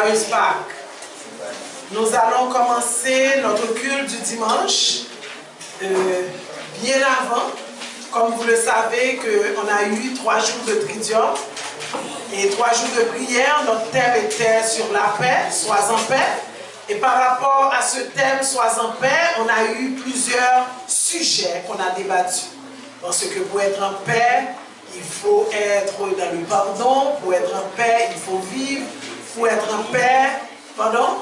Joyeuse Pâques. Nous allons commencer notre culte du dimanche bien avant. Comme vous le savez, on a eu 3 jours de tridium et 3 jours de prière. Notre thème était sur la paix, sois en paix. Et par rapport à ce thème, sois en paix, on a eu plusieurs sujets qu'on a débattus. Parce que pour être en paix, il faut être dans le pardon. Pour être en paix, il faut vivre. Pour être en paix, pardon?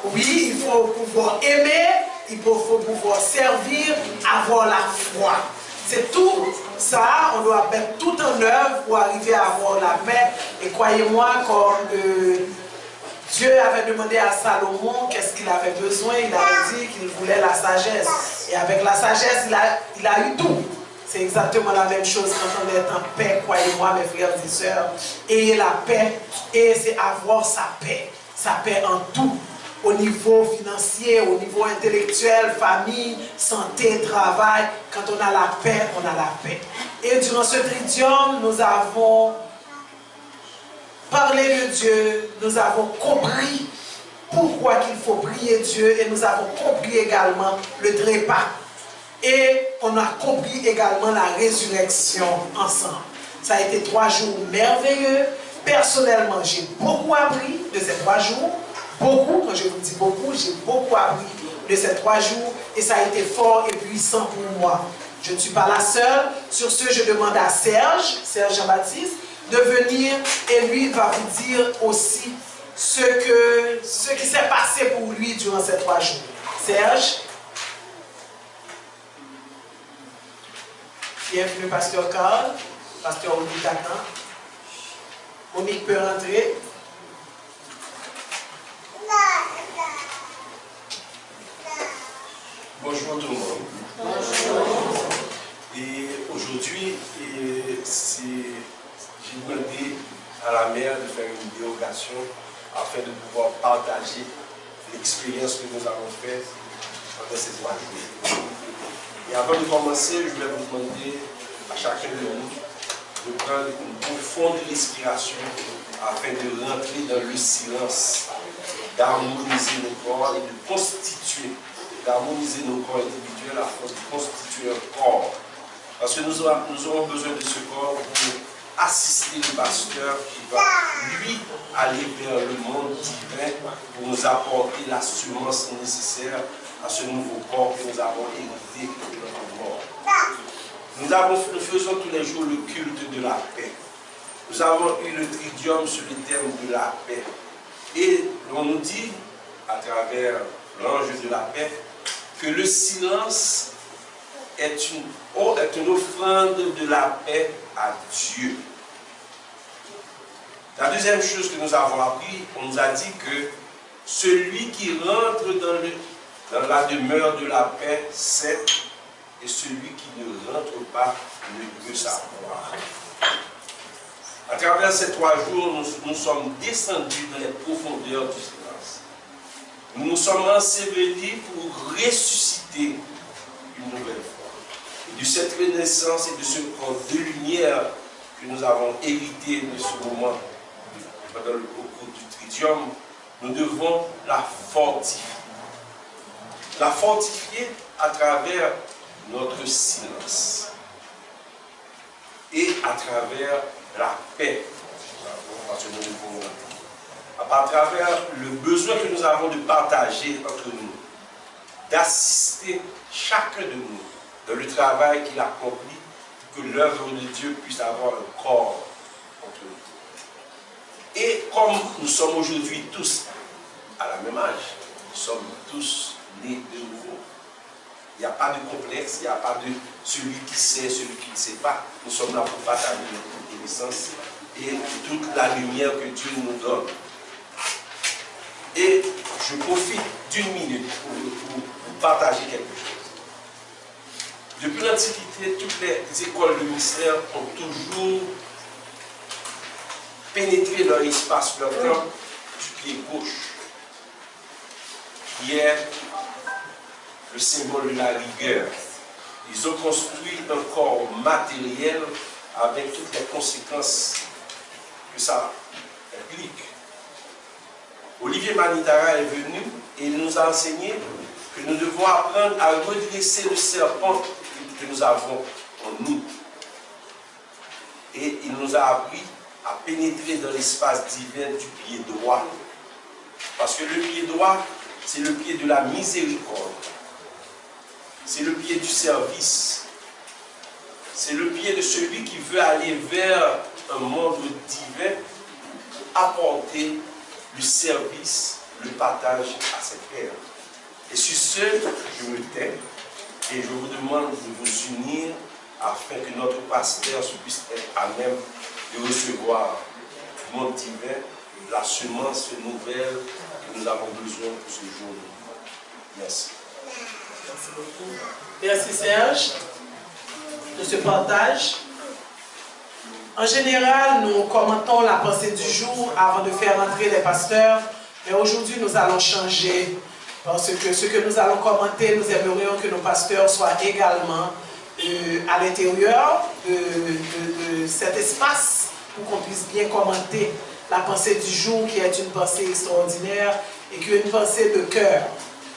Oui, il faut pouvoir aimer, il faut pouvoir servir, avoir la foi. C'est tout ça, on doit mettre tout en œuvre pour arriver à avoir la paix. Et croyez-moi, comme Dieu avait demandé à Salomon qu'est-ce qu'il avait besoin, il avait dit qu'il voulait la sagesse. Et avec la sagesse, il a eu tout. C'est exactement la même chose quand on est en paix, croyez-moi, mes frères et sœurs. Ayez la paix, et c'est avoir sa paix en tout. Au niveau financier, au niveau intellectuel, famille, santé, travail. Quand on a la paix, on a la paix. Et durant ce tridium, nous avons parlé de Dieu, nous avons compris pourquoi il faut prier Dieu et nous avons compris également le trépas. Et on a compris également la résurrection ensemble. Ça a été 3 jours merveilleux. Personnellement, j'ai beaucoup appris de ces 3 jours. Beaucoup, quand je vous dis beaucoup, j'ai beaucoup appris de ces 3 jours et ça a été fort et puissant pour moi. Je ne suis pas la seule. Sur ce, je demande à Serge Jean-Baptiste, de venir et lui va vous dire aussi ce qui s'est passé pour lui durant ces 3 jours. Serge. Bienvenue, Pasteur Carl, Pasteur Monique Tatan. Monique peut rentrer. Bonjour tout le monde. Bonjour. Et aujourd'hui, j'ai demandé à la mère de faire une dérogation afin de pouvoir partager l'expérience que nous avons faite pendant ces 3 jours. Et avant de commencer, je voulais vous demander à chacun de nous de prendre une profonde respiration afin de rentrer dans le silence, d'harmoniser nos corps et de constituer, d'harmoniser nos corps individuels afin de constituer un corps. Parce que nous aurons besoin de ce corps pour assister le pasteur qui va, lui, aller vers le monde divin pour nous apporter l'assurance nécessaire à ce nouveau corps que nous avons hérité de notre mort. Nous faisons tous les jours le culte de la paix. Nous avons eu le tridium sur le thème de la paix. Et on nous dit, à travers l'ange de la paix, que le silence est une offrande de la paix à Dieu. La deuxième chose que nous avons appris, on nous a dit que celui qui rentre dans la demeure de la paix, c'est, et celui qui ne rentre pas ne peut savoir. À travers ces 3 jours, nous sommes descendus dans les profondeurs du silence. Nous nous sommes ensevelis pour ressusciter une nouvelle fois. Et de cette renaissance et de ce corps de lumière que nous avons hérité de ce moment au cours du tridium, nous devons la fortifier. La fortifier à travers notre silence et à travers la paix. Parce que nous devons, à travers le besoin que nous avons de partager entre nous, d'assister chacun de nous dans le travail qu'il accomplit, que l'œuvre de Dieu puisse avoir un corps entre nous. Et comme nous sommes aujourd'hui tous à la même âge, nous sommes tous nés de nouveau. Il n'y a pas de complexe, il n'y a pas de celui qui sait, celui qui ne sait pas. Nous sommes là pour partager notre connaissance et toute la lumière que Dieu nous donne. Et je profite d'une minute pour partager quelque chose. Depuis l'Antiquité, toutes les écoles de mystère ont toujours pénétré leur espace, leur camp du pied gauche, qui est le symbole de la rigueur. Ils ont construit un corps matériel avec toutes les conséquences que ça implique. Olivier Manitara est venu et il nous a enseigné que nous devons apprendre à redresser le serpent que nous avons en nous. Et il nous a appris à pénétrer dans l'espace divin du pied droit. Parce que le pied droit, c'est le pied de la miséricorde. C'est le pied du service. C'est le pied de celui qui veut aller vers un monde divin pour apporter le service, le partage à ses pairs. Et sur ce, je me tais et je vous demande de vous unir afin que notre pasteur puisse être à même de recevoir du monde divin, la semence nouvelle que nous avons besoin pour ce jour. Merci. Merci beaucoup. Merci Serge de ce partage. En général, nous commentons la pensée du jour avant de faire entrer les pasteurs, mais aujourd'hui nous allons changer parce que ce que nous allons commenter, nous aimerions que nos pasteurs soient également à l'intérieur de cet espace pour qu'on puisse bien commenter la pensée du jour qui est une pensée extraordinaire et qui est une pensée de cœur.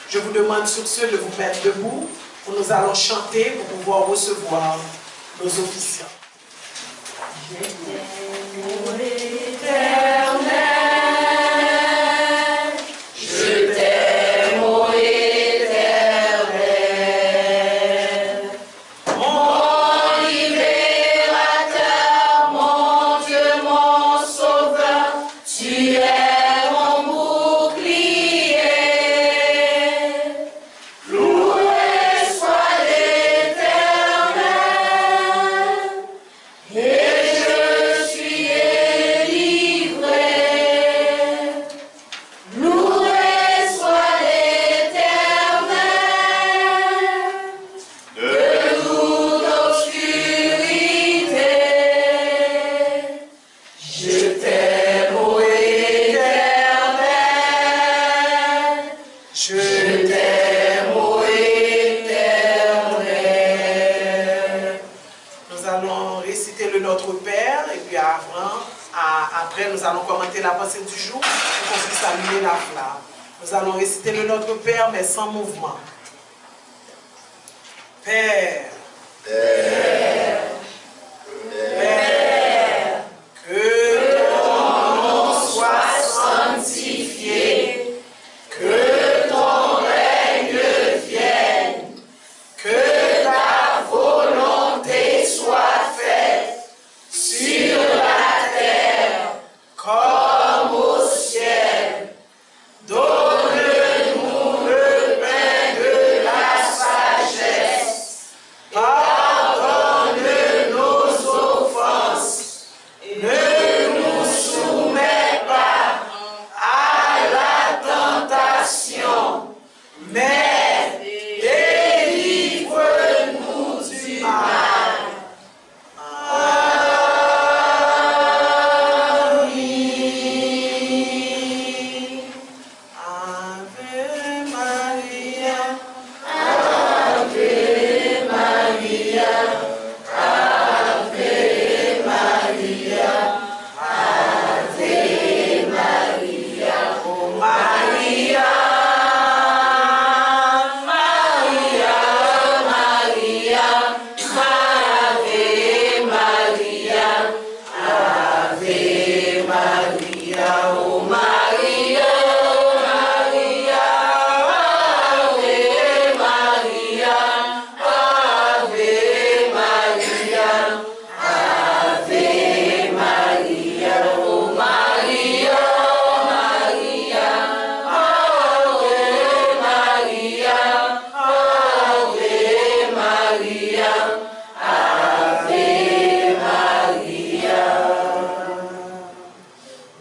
Je vous demande sur ce de vous mettre debout où nous allons chanter pour pouvoir recevoir nos officiants. Je t'aime, mon Éternel, je t'aime, mon Éternel, mon libérateur, mon Dieu, mon sauveur, tu es mon bouclier. Loué soit l'Éternel, et je suis délivré. Loué soit l'Éternel, de toute obscurité. Je t'aime, ô Éternel, je t'aime, ô Éternel. Nous allons réciter le Notre Père et puis après nous allons commenter la pensée du jour pour qu'on puisse allumer la flamme. Nous allons réciter le Notre Père mais sans mouvement. Père, Père, Père, que ton nom soit sanctifié, que ton règne vienne, que ta volonté soit faite sur la terre comme au ciel. Donne-nous le pain de la sagesse. Pardonne nos offenses. Ne nous soumets pas à la tentation, mais délivre-nous du mal. Ave Maria, Ave Maria, Ave Maria, Ave Maria, oh Maria, Maria, Maria, Ave Maria, Ave Maria, oh Maria, Maria, Ave Maria, Ave Maria, Ave Maria, oh Maria, Maria, Ave Maria, Ave Maria, Ave Maria.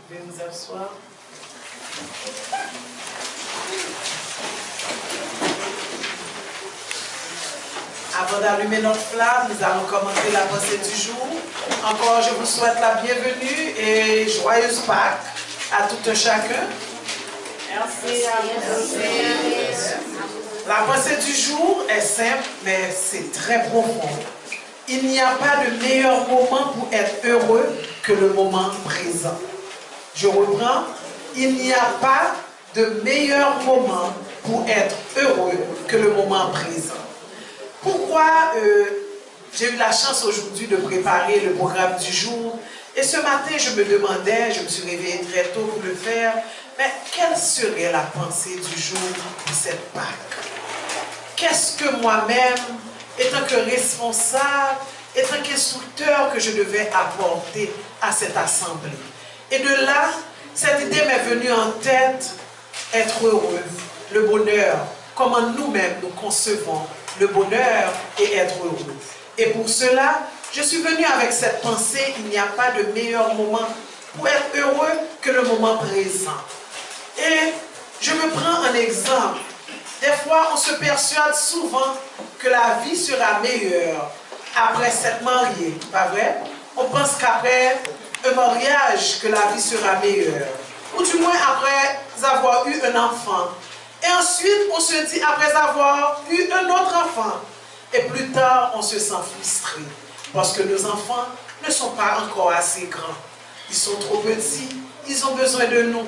Vous pouvez vous asseoir. Avant d'allumer notre flamme, nous allons commencer la pensée du jour. Encore, je vous souhaite la bienvenue et joyeuse Pâques à tout un chacun. Merci. La pensée du jour est simple, mais c'est très profond. Il n'y a pas de meilleur moment pour être heureux que le moment présent. Je reprends. Il n'y a pas de meilleur moment pour être heureux que le moment présent. Pourquoi j'ai eu la chance aujourd'hui de préparer le programme du jour? Et ce matin, je me demandais, je me suis réveillée très tôt pour le faire, mais quelle serait la pensée du jour pour cette Pâques? Qu'est-ce que moi-même, étant que responsable, étant qu'instructeur, que je devais apporter à cette assemblée? Et de là, cette idée m'est venue en tête, être heureux, le bonheur, comment nous-mêmes nous concevons le bonheur et être heureux. Et pour cela, je suis venue avec cette pensée, il n'y a pas de meilleur moment pour être heureux que le moment présent. Et je me prends un exemple. Des fois, on se persuade souvent que la vie sera meilleure après s'être marié, pas vrai? On pense qu'après un mariage, que la vie sera meilleure. Ou du moins après avoir eu un enfant. Et ensuite, on se dit, après avoir eu un autre enfant, et plus tard, on se sent frustré. Parce que nos enfants ne sont pas encore assez grands. Ils sont trop petits, ils ont besoin de nous.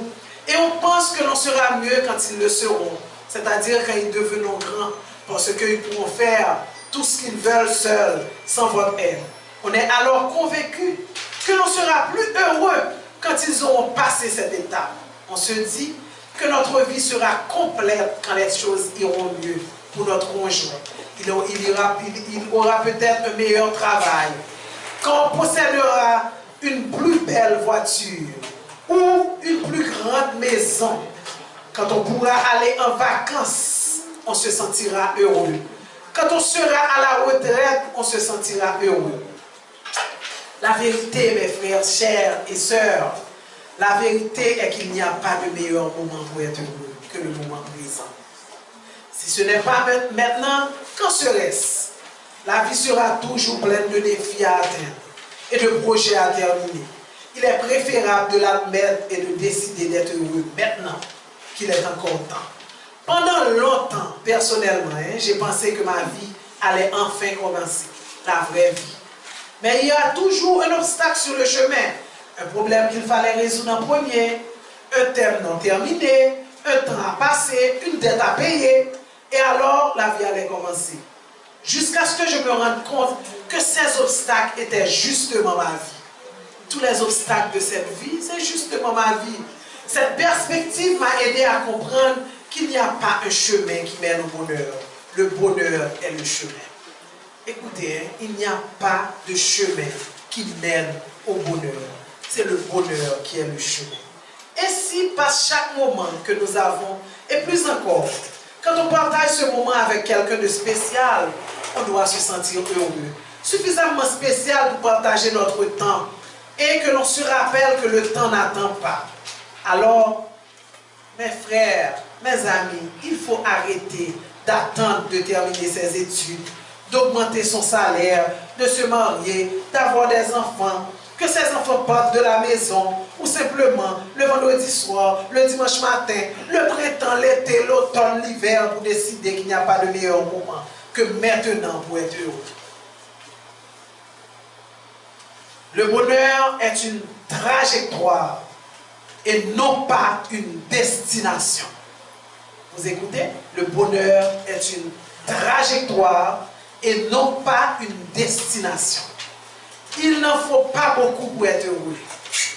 Et on pense que l'on sera mieux quand ils le seront. C'est-à-dire quand ils deviendront grands, parce qu'ils pourront faire tout ce qu'ils veulent seuls, sans votre aide. On est alors convaincu que l'on sera plus heureux quand ils auront passé cette étape. On se dit que notre vie sera complète quand les choses iront mieux pour notre conjoint. Il aura peut-être un meilleur travail. Quand on possédera une plus belle voiture ou une plus grande maison, quand on pourra aller en vacances, on se sentira heureux. Quand on sera à la retraite, on se sentira heureux. La vérité, mes frères, chers et sœurs, la vérité est qu'il n'y a pas de meilleur moment pour être heureux que le moment présent. Si ce n'est pas maintenant, quand serait-ce? La vie sera toujours pleine de défis à atteindre et de projets à terminer. Il est préférable de l'admettre et de décider d'être heureux maintenant qu'il est encore temps. Pendant longtemps, personnellement, j'ai pensé que ma vie allait enfin commencer, la vraie vie. Mais il y a toujours un obstacle sur le chemin, un problème qu'il fallait résoudre en premier, un thème non terminé, un temps à passer, une dette à payer, et alors la vie allait commencer. Jusqu'à ce que je me rende compte que ces obstacles étaient justement ma vie. Tous les obstacles de cette vie, c'est justement ma vie. Cette perspective m'a aidé à comprendre qu'il n'y a pas un chemin qui mène au bonheur. Le bonheur est le chemin. Écoutez, il n'y a pas de chemin qui mène au bonheur. C'est le bonheur qui est le chemin. Et si par chaque moment que nous avons, et plus encore, quand on partage ce moment avec quelqu'un de spécial, on doit se sentir heureux. Suffisamment spécial pour partager notre temps et que l'on se rappelle que le temps n'attend pas. Alors, mes frères, mes amis, il faut arrêter d'attendre de terminer ses études, d'augmenter son salaire, de se marier, d'avoir des enfants, que ces enfants partent de la maison, ou simplement le vendredi soir, le dimanche matin, le printemps, l'été, l'automne, l'hiver, pour décider qu'il n'y a pas de meilleur moment que maintenant pour être heureux. Le bonheur est une trajectoire et non pas une destination. Vous écoutez? Le bonheur est une trajectoire et non pas une destination. Il n'en faut pas beaucoup pour être heureux.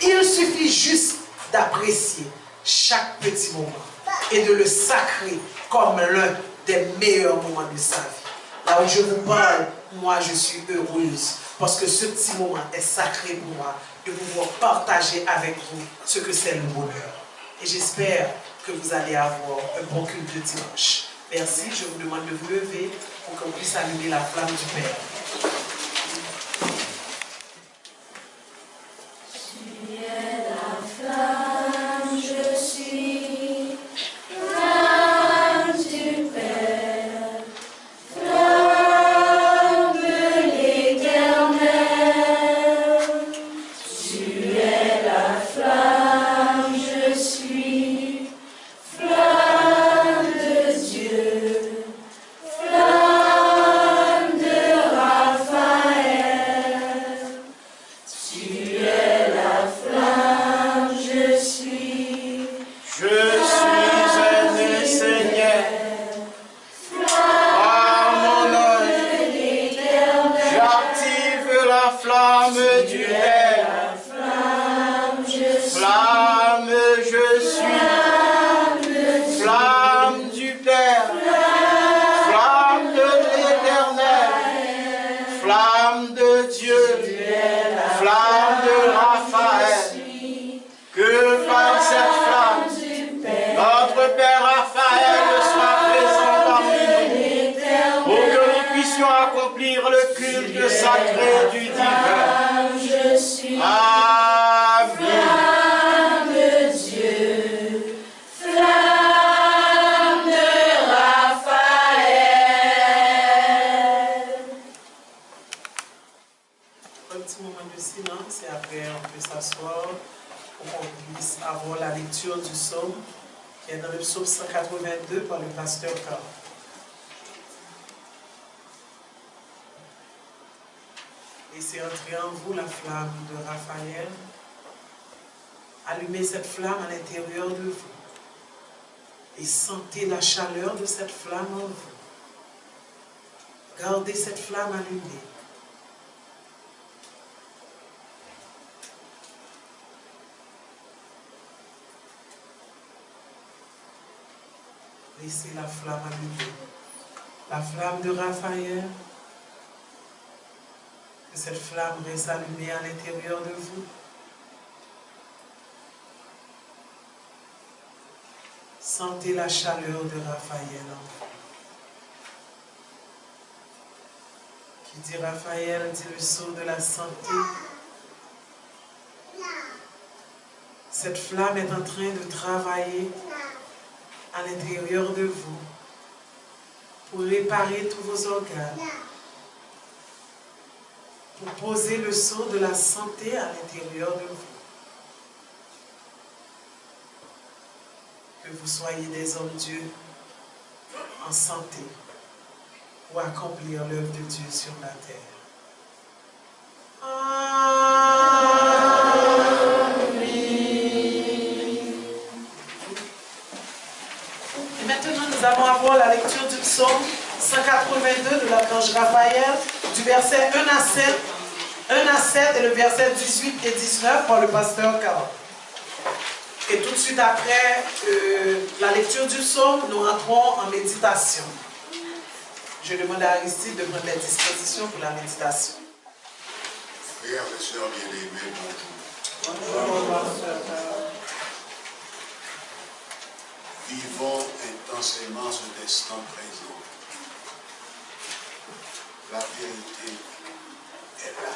Il suffit juste d'apprécier chaque petit moment et de le sacrer comme l'un des meilleurs moments de sa vie. Là où je vous parle, moi je suis heureuse parce que ce petit moment est sacré pour moi de pouvoir partager avec vous ce que c'est le bonheur. Et j'espère que vous allez avoir un bon culte de dimanche. Merci, je vous demande de vous lever pour qu'on puisse allumer la flamme du Père. Flamme de puisse avoir la lecture du psaume qui est dans le psaume 182 par le pasteur Carl. Laissez entrer en vous la flamme de Raphaël. Allumez cette flamme à l'intérieur de vous. Et sentez la chaleur de cette flamme en vous. Gardez cette flamme allumée. Laissez la flamme allumée. La flamme de Raphaël. Que cette flamme reste allumée à l'intérieur de vous. Sentez la chaleur de Raphaël en vous. Qui dit Raphaël, dit le sceau de la santé. Cette flamme est en train de travailler à l'intérieur de vous pour réparer tous vos organes, pour poser le sceau de la santé à l'intérieur de vous. Que vous soyez des hommes Dieu en santé pour accomplir l'œuvre de Dieu sur la terre. Amen. Et maintenant, nous allons avoir la lecture du psaume 182 de l'archange Raphaël, du verset 1 à 7 et le verset 18 et 19 par le pasteur Carl. Et tout de suite après la lecture du psaume, nous rentrons en méditation. Je demande à Aristide de prendre les dispositions pour la méditation. Frères et sœurs bien-aimés, bonjour. Vivons intensément ce destin présent. La vérité est là.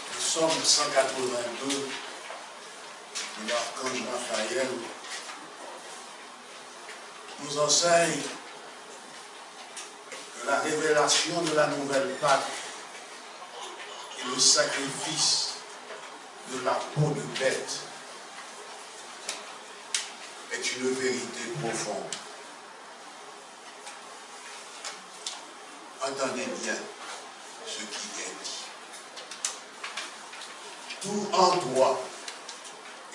Le psaume 182 de l'archange Raphaël nous enseigne que la révélation de la nouvelle Pâque et le sacrifice de la peau de bête est une vérité profonde. Entendez bien ce qui est dit. Tout en toi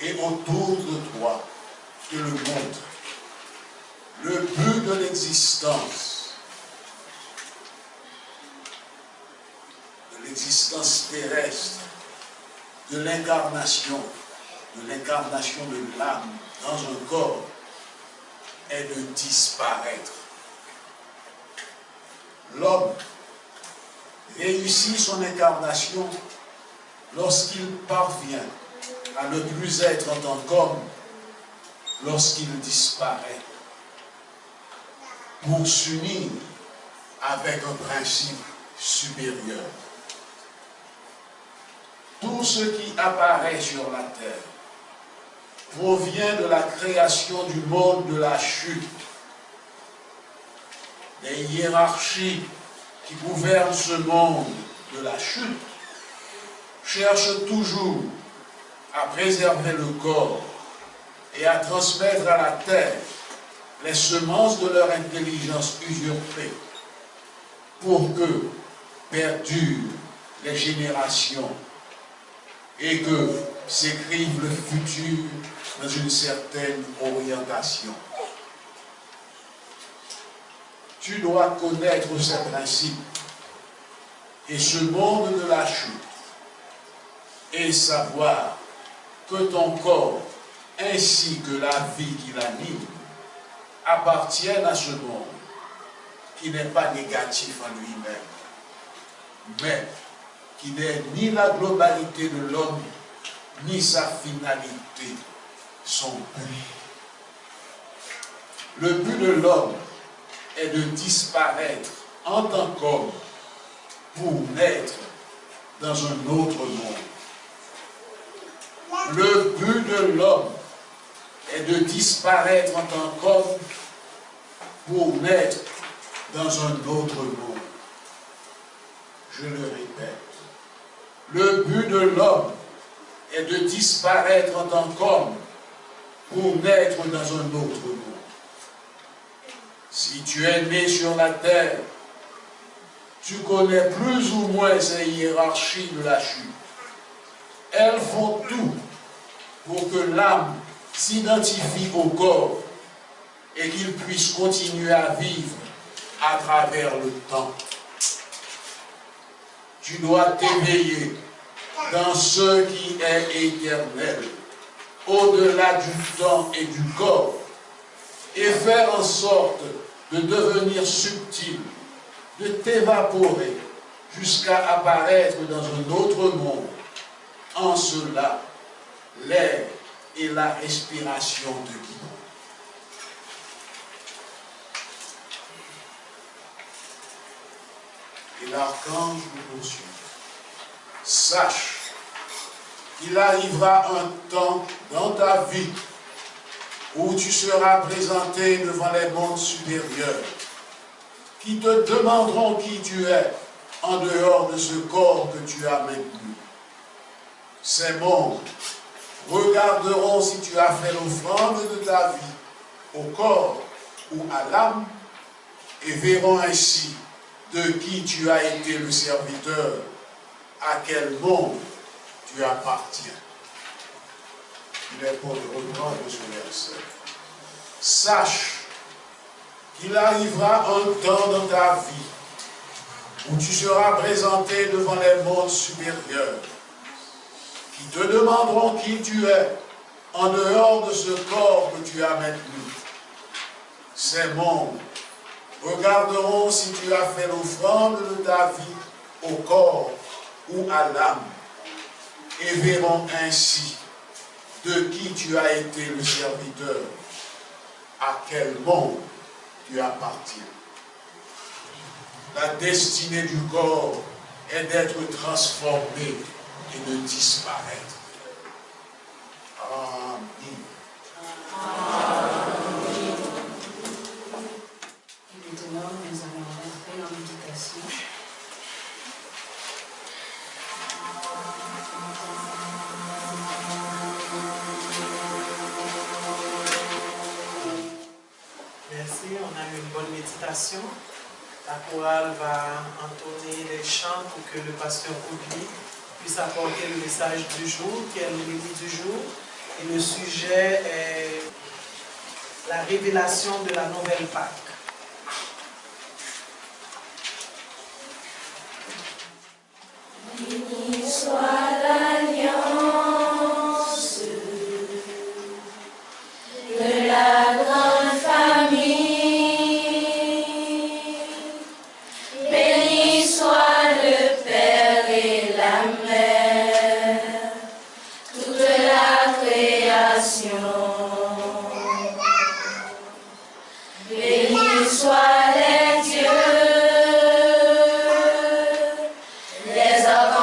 et autour de toi te le montre. Le but de l'existence terrestre, de l'incarnation de l'âme dans un corps, est de disparaître. L'homme réussit son incarnation lorsqu'il parvient à ne plus être en tant qu'homme, lorsqu'il disparaît, pour s'unir avec un principe supérieur. Tout ce qui apparaît sur la terre provient de la création du monde de la chute. Les hiérarchies qui gouvernent ce monde de la chute cherchent toujours à préserver le corps et à transmettre à la terre les semences de leur intelligence usurpée pour que perdurent les générations et que s'écrive le futur dans une certaine orientation. Tu dois connaître ces principes et ce monde de la chute et savoir que ton corps ainsi que la vie qui l'anime appartiennent à ce monde qui n'est pas négatif en lui-même, mais qui n'est ni la globalité de l'homme, ni sa finalité, son but. Le but de l'homme est de disparaître en tant qu'homme pour naître dans un autre monde. Le but de l'homme est de disparaître en tant qu'homme pour naître dans un autre monde. Je le répète, de l'homme est de disparaître en tant qu'homme pour naître dans un autre monde. Si tu es né sur la terre, tu connais plus ou moins ces hiérarchies de la chute. Elles font tout pour que l'âme s'identifie au corps et qu'il puisse continuer à vivre à travers le temps. Tu dois t'éveiller dans ce qui est éternel, au-delà du temps et du corps, et faire en sorte de devenir subtil, de t'évaporer jusqu'à apparaître dans un autre monde. En cela, l'air et la respiration te guident. Et l'archange nous poursuit. Sache qu'il arrivera un temps dans ta vie où tu seras présenté devant les mondes supérieurs qui te demanderont qui tu es en dehors de ce corps que tu as maintenu. Ces mondes regarderont si tu as fait l'offrande de ta vie au corps ou à l'âme et verront ainsi de qui tu as été le serviteur, à quel monde tu appartiens. Il est pour de reprendre ce verset. Sache qu'il arrivera un temps dans ta vie où tu seras présenté devant les mondes supérieurs qui te demanderont qui tu es en dehors de ce corps que tu as maintenu. Ces mondes regarderont si tu as fait l'offrande de ta vie au corps ou à l'âme et verront ainsi de qui tu as été le serviteur, à quel monde tu appartiens. La destinée du corps est d'être transformé et de disparaître. Amen. Et maintenant, nous allons rentrer en méditation. Merci, on a eu une bonne méditation. La chorale va entonner les chants pour que le pasteur Oubli puisse apporter le message du jour, qui est l'homélie du jour. Et le sujet est la révélation de la nouvelle Pâque. Béni soit l'alliance de la grande famille. Béni soit le Père et la Mère, toute la création. Béni soit les dieux. Béni soit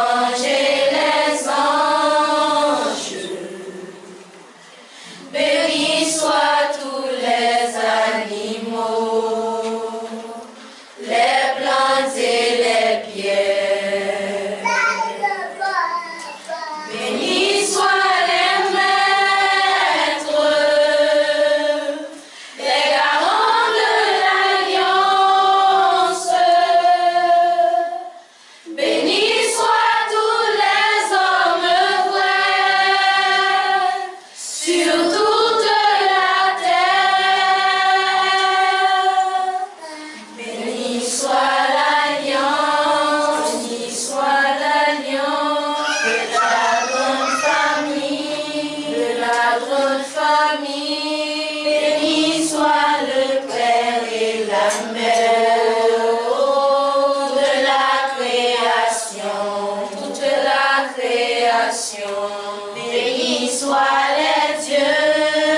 les dieux,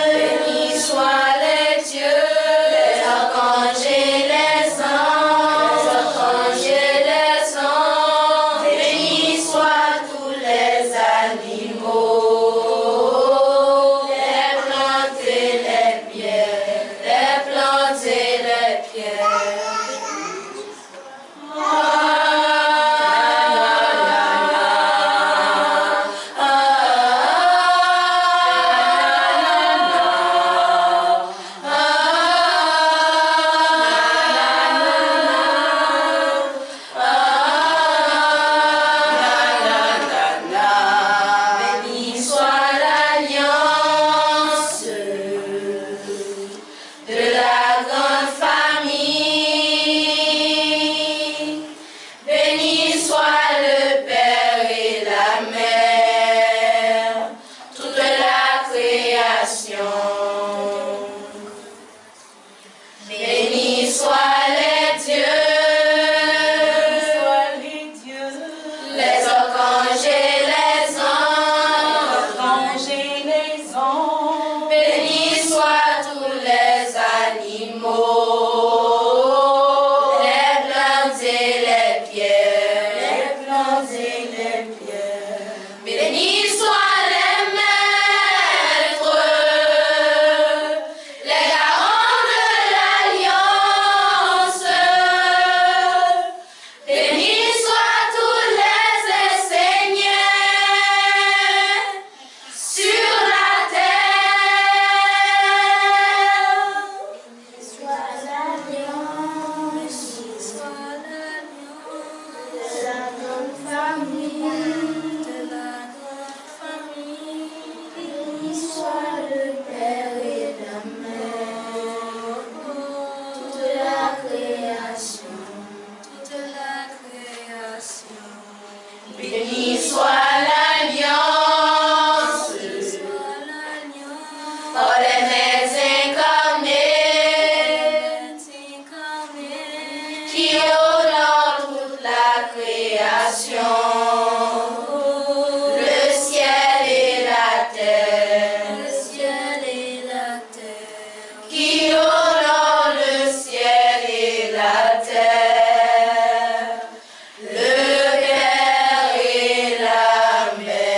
béni soit les dieux, les archanges et les anges, béni soient tous les animaux, les plantes et les pierres, les plantes et les pierres. les pierres. Béni soient les maîtres, les garants de l'alliance. Béni soient tous les enseignants sur la terre. Soit l'alliance, de la grande famille, béni soit le Père et la Mère, toute la création. Béni soit l'alliance, par les mains incarnées, qui honorent toute la création, le ciel et la terre, qui honorent le ciel et la terre, le Père et la Mère.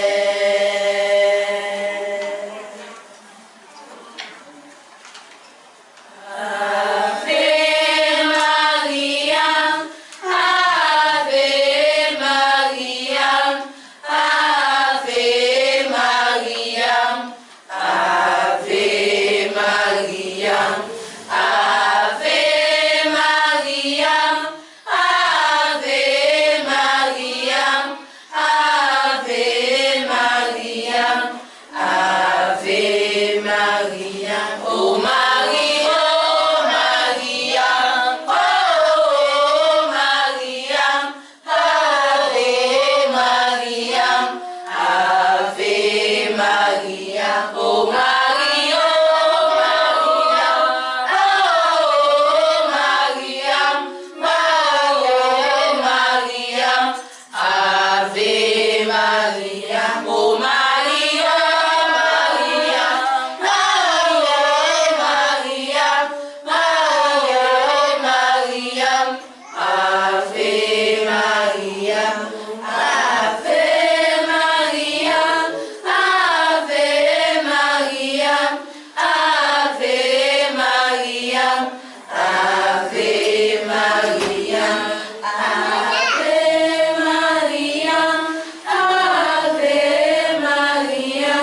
Ave Maria, Ave Maria, Ave Maria, Ave Maria, Ave Maria, Ave Maria, Ave Maria, Ave Maria, oh Marie, oh Maria, oh Maria, Ave Maria, Ave Maria, oh Marie, oh Maria, oh Maria, oh Maria, Ave Maria, oh Marie, oh Maria, Maria, Ave Maria, Ave Maria, Ave Maria, Ave Maria, Ave Maria, Ave Maria, Ave Maria,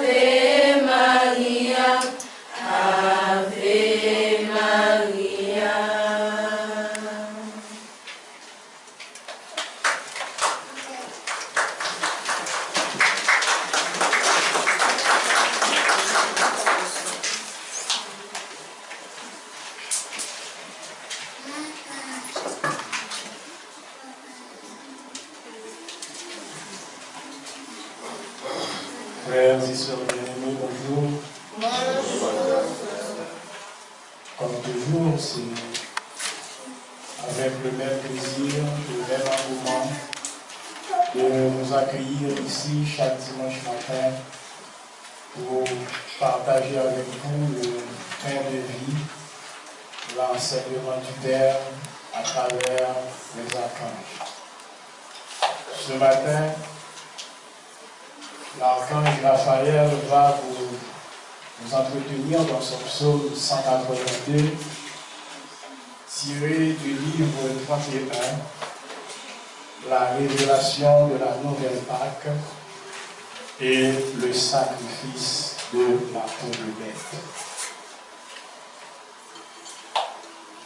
Ave Maria, Ave Maria. Frères et sœurs bien-aimés, bonjour. Comme toujours, c'est avec le même plaisir, le même engouement de nous accueillir ici chaque dimanche matin pour partager avec vous le train de vie, l'enseignement du Père à travers les archanges. Ce matin, l'archange Raphaël va nous entretenir dans son psaume 182, tiré du livre 31, la révélation de la nouvelle Pâque et le sacrifice de la peau de bête.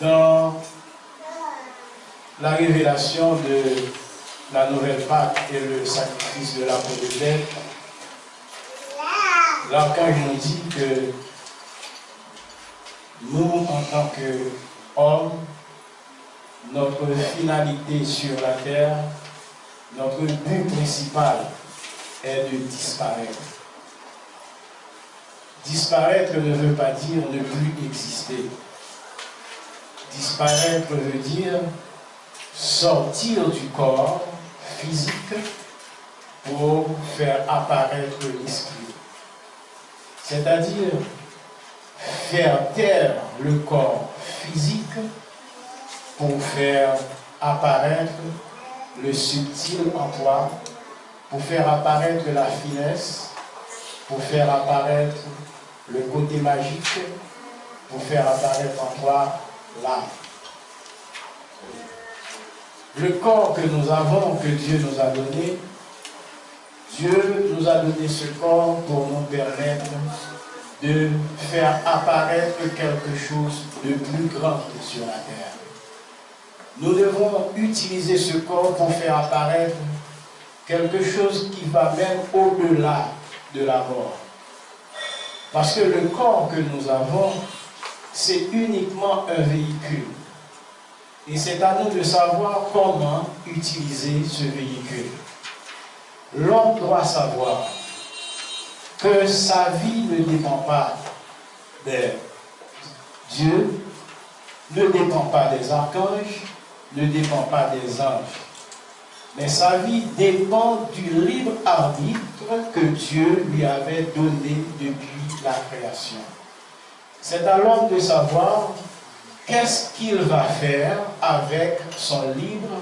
Dans la révélation de la nouvelle Pâque et le sacrifice de la peau de bête, l'archange nous dit que nous, en tant qu'hommes, notre finalité sur la terre, notre but principal est de disparaître. Disparaître ne veut pas dire ne plus exister. Disparaître veut dire sortir du corps physique pour faire apparaître l'esprit. C'est-à-dire faire taire le corps physique pour faire apparaître le subtil en toi, pour faire apparaître la finesse, pour faire apparaître le côté magique, pour faire apparaître en toi l'âme. Le corps que nous avons, que Dieu nous a donné, Dieu nous a donné ce corps pour nous permettre de faire apparaître quelque chose de plus grand sur la terre. Nous devons utiliser ce corps pour faire apparaître quelque chose qui va même au-delà de la mort. Parce que le corps que nous avons, c'est uniquement un véhicule. Et c'est à nous de savoir comment utiliser ce véhicule. L'homme doit savoir que sa vie ne dépend pas de Dieu, ne dépend pas des archanges, ne dépend pas des anges. Mais sa vie dépend du libre arbitre que Dieu lui avait donné depuis la création. C'est à l'homme de savoir qu'est-ce qu'il va faire avec son libre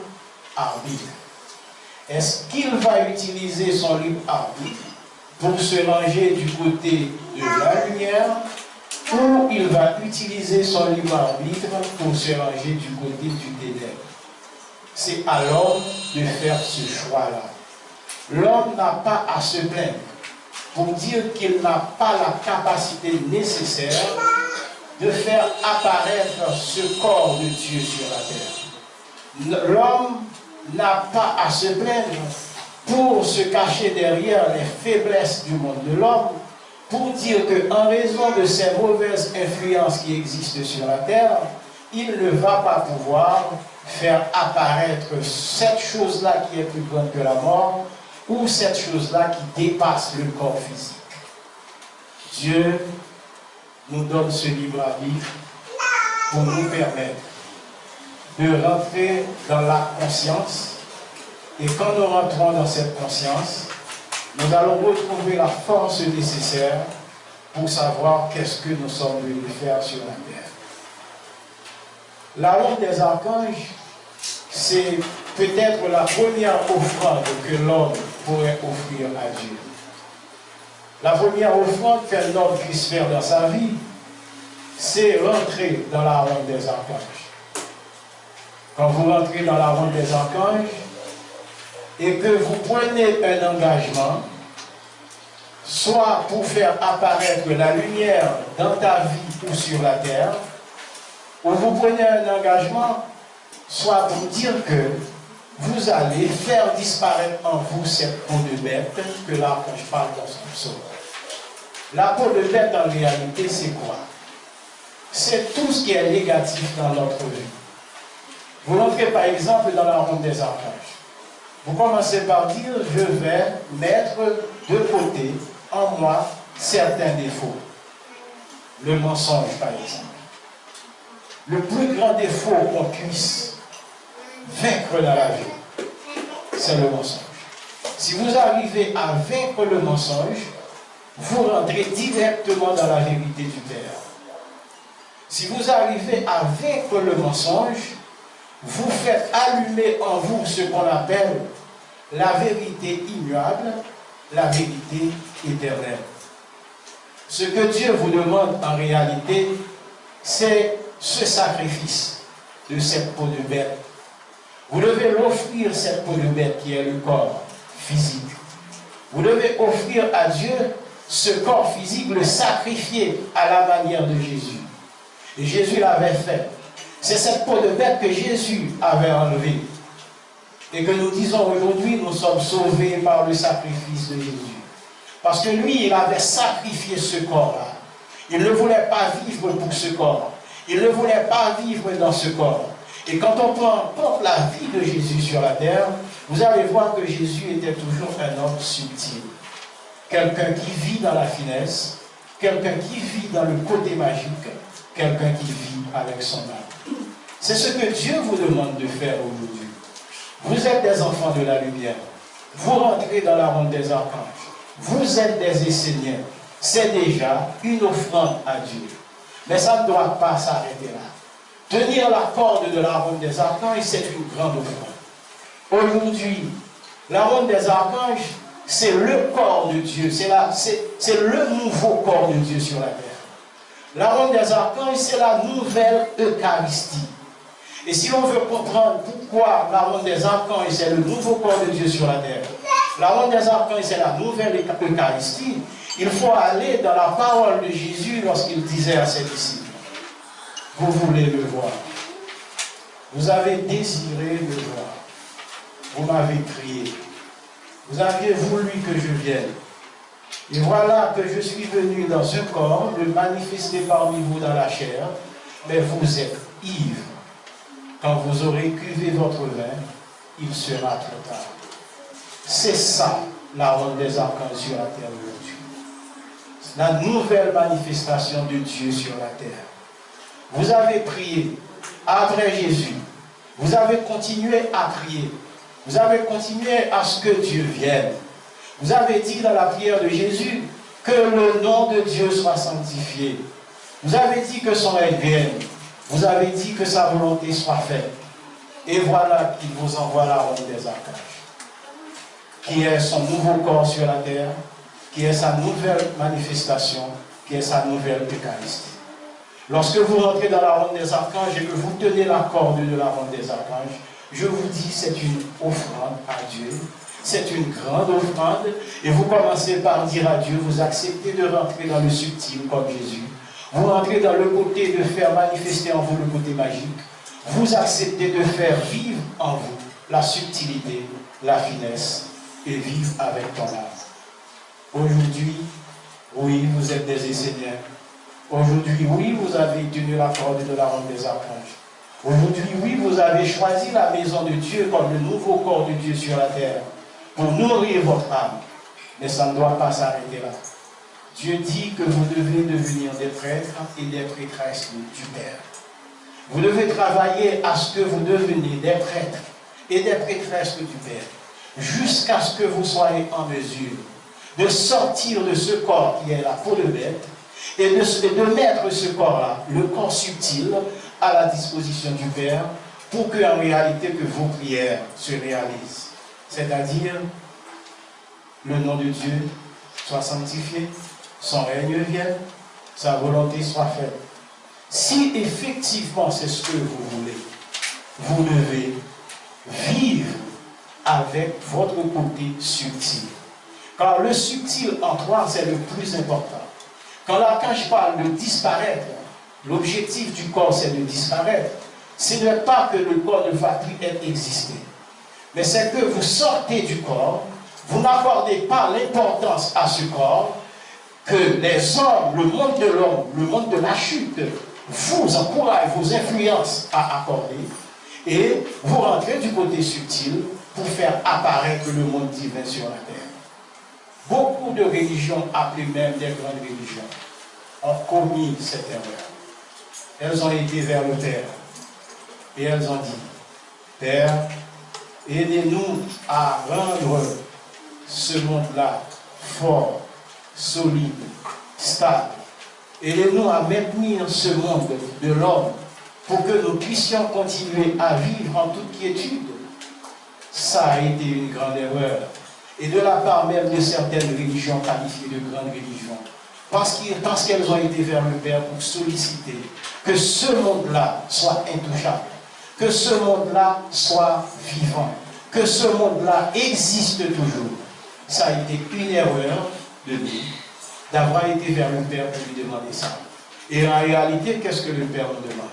arbitre. Est-ce qu'il va utiliser son libre arbitre pour se ranger du côté de la lumière ou il va utiliser son libre arbitre pour se ranger du côté du ténèbre? C'est à l'homme de faire ce choix-là. L'homme n'a pas à se plaindre pour dire qu'il n'a pas la capacité nécessaire de faire apparaître ce corps de Dieu sur la terre. L'homme n'a pas à se plaindre pour se cacher derrière les faiblesses du monde de l'homme, pour dire qu'en raison de ces mauvaises influences qui existent sur la terre, il ne va pas pouvoir faire apparaître cette chose-là qui est plus grande que la mort, ou cette chose-là qui dépasse le corps physique. Dieu nous donne ce libre arbitre pour nous permettre de rentrer dans la conscience, et quand nous rentrons dans cette conscience, nous allons retrouver la force nécessaire pour savoir qu'est-ce que nous sommes venus faire sur la terre. La ronde des archanges, c'est peut-être la première offrande que l'homme pourrait offrir à Dieu. La première offrande qu'un homme puisse faire dans sa vie, c'est rentrer dans la ronde des archanges. Quand vous rentrez dans la ronde des archanges et que vous prenez un engagement, soit pour faire apparaître la lumière dans ta vie ou sur la terre, ou vous prenez un engagement, soit pour dire que vous allez faire disparaître en vous cette peau de bête que l'archange parle dans son psaume. La peau de bête, en réalité, c'est quoi? C'est tout ce qui est négatif dans notre vie. Vous rentrez par exemple dans la ronde des archanges. Vous commencez par dire, je vais mettre de côté en moi certains défauts. Le mensonge, par exemple. Le plus grand défaut qu'on puisse vaincre dans la vie, c'est le mensonge. Si vous arrivez à vaincre le mensonge, vous rentrez directement dans la vérité du Père. Si vous arrivez à vaincre le mensonge, vous faites allumer en vous ce qu'on appelle la vérité immuable, la vérité éternelle. Ce que Dieu vous demande en réalité, c'est ce sacrifice de cette peau de bête. Vous devez l'offrir, cette peau de bête qui est le corps physique. Vous devez offrir à Dieu ce corps physique, le sacrifier à la manière de Jésus. Et Jésus l'avait fait. C'est cette peau de bête que Jésus avait enlevée. Et que nous disons aujourd'hui, nous sommes sauvés par le sacrifice de Jésus. Parce que lui, il avait sacrifié ce corps-là. Il ne voulait pas vivre pour ce corps. Il ne voulait pas vivre dans ce corps. Et quand on prend en compte la vie de Jésus sur la terre, vous allez voir que Jésus était toujours un homme subtil. Quelqu'un qui vit dans la finesse, quelqu'un qui vit dans le côté magique, quelqu'un qui vit avec son âme. C'est ce que Dieu vous demande de faire aujourd'hui. Vous êtes des enfants de la lumière. Vous rentrez dans la ronde des archanges. Vous êtes des Esséniens. C'est déjà une offrande à Dieu. Mais ça ne doit pas s'arrêter là. Tenir la corde de la ronde des archanges, c'est une grande offrande. Aujourd'hui, la ronde des archanges, c'est le corps de Dieu, c'est le nouveau corps de Dieu sur la terre. La ronde des archanges, c'est la nouvelle Eucharistie. Et si on veut comprendre pourquoi la ronde des archanges, c'est le nouveau corps de Dieu sur la terre, la ronde des archanges, c'est la nouvelle Eucharistie, il faut aller dans la parole de Jésus lorsqu'il disait à ses disciples, vous voulez le voir. Vous avez désiré le voir. Vous m'avez crié. Vous aviez voulu que je vienne. Et voilà que je suis venu dans un corps, de manifester parmi vous dans la chair, mais vous êtes ivres. Quand vous aurez cuvé votre vin, il sera trop tard. C'est ça la ronde des archanges sur la terre aujourd'hui. La nouvelle manifestation de Dieu sur la terre. Vous avez prié après Jésus. Vous avez continué à prier. Vous avez continué à ce que Dieu vienne. Vous avez dit dans la prière de Jésus que le nom de Dieu soit sanctifié. Vous avez dit que son règne vienne. Vous avez dit que sa volonté soit faite. Et voilà qu'il vous envoie la ronde des archanges, qui est son nouveau corps sur la terre, qui est sa nouvelle manifestation, qui est sa nouvelle Eucharistie. Lorsque vous rentrez dans la ronde des archanges et que vous tenez la corde de la ronde des archanges, je vous dis, c'est une offrande à Dieu. C'est une grande offrande. Et vous commencez par dire à Dieu, vous acceptez de rentrer dans le subtil comme Jésus. Vous rentrez dans le côté de faire manifester en vous le côté magique. Vous acceptez de faire vivre en vous la subtilité, la finesse et vivre avec ton âme. Aujourd'hui, oui, vous êtes des Esséniens. Aujourd'hui, oui, vous avez tenu la corde de la ronde des archanges. Aujourd'hui, oui, vous avez choisi la maison de Dieu comme le nouveau corps de Dieu sur la terre pour nourrir votre âme. Mais ça ne doit pas s'arrêter là. Dieu dit que vous devez devenir des prêtres et des prêtresses du Père. Vous devez travailler à ce que vous deveniez des prêtres et des prêtresses du Père, jusqu'à ce que vous soyez en mesure de sortir de ce corps qui est la peau de bête et de mettre ce corps-là, le corps subtil, à la disposition du Père pour qu'en réalité que vos prières se réalisent. C'est-à-dire, le nom de Dieu soit sanctifié, son règne vienne, sa volonté soit faite. Si effectivement c'est ce que vous voulez, vous devez vivre avec votre côté subtil. Car le subtil en toi, c'est le plus important. Quand je parle de disparaître, l'objectif du corps, c'est de disparaître. Ce n'est pas que le corps ne va plus exister. Mais c'est que vous sortez du corps, vous n'accordez pas l'importance à ce corps que les hommes, le monde de l'homme, le monde de la chute, vous encouragent, vous influencent à accorder. Et vous rentrez du côté subtil pour faire apparaître le monde divin sur la terre. Beaucoup de religions, appelées même des grandes religions, ont commis cette erreur. Elles ont été vers le Père et elles ont dit, Père, aidez-nous à rendre ce monde-là fort, solide, stable. Aidez-nous à maintenir ce monde de l'homme pour que nous puissions continuer à vivre en toute quiétude. Ça a été une grande erreur. Et de la part même de certaines religions qualifiées de grandes religions. Parce qu'elles ont été vers le Père pour solliciter que ce monde-là soit intouchable, que ce monde-là soit vivant, que ce monde-là existe toujours. Ça a été une erreur de nous, d'avoir été vers le Père pour lui demander ça. Et en réalité, qu'est-ce que le Père nous demande?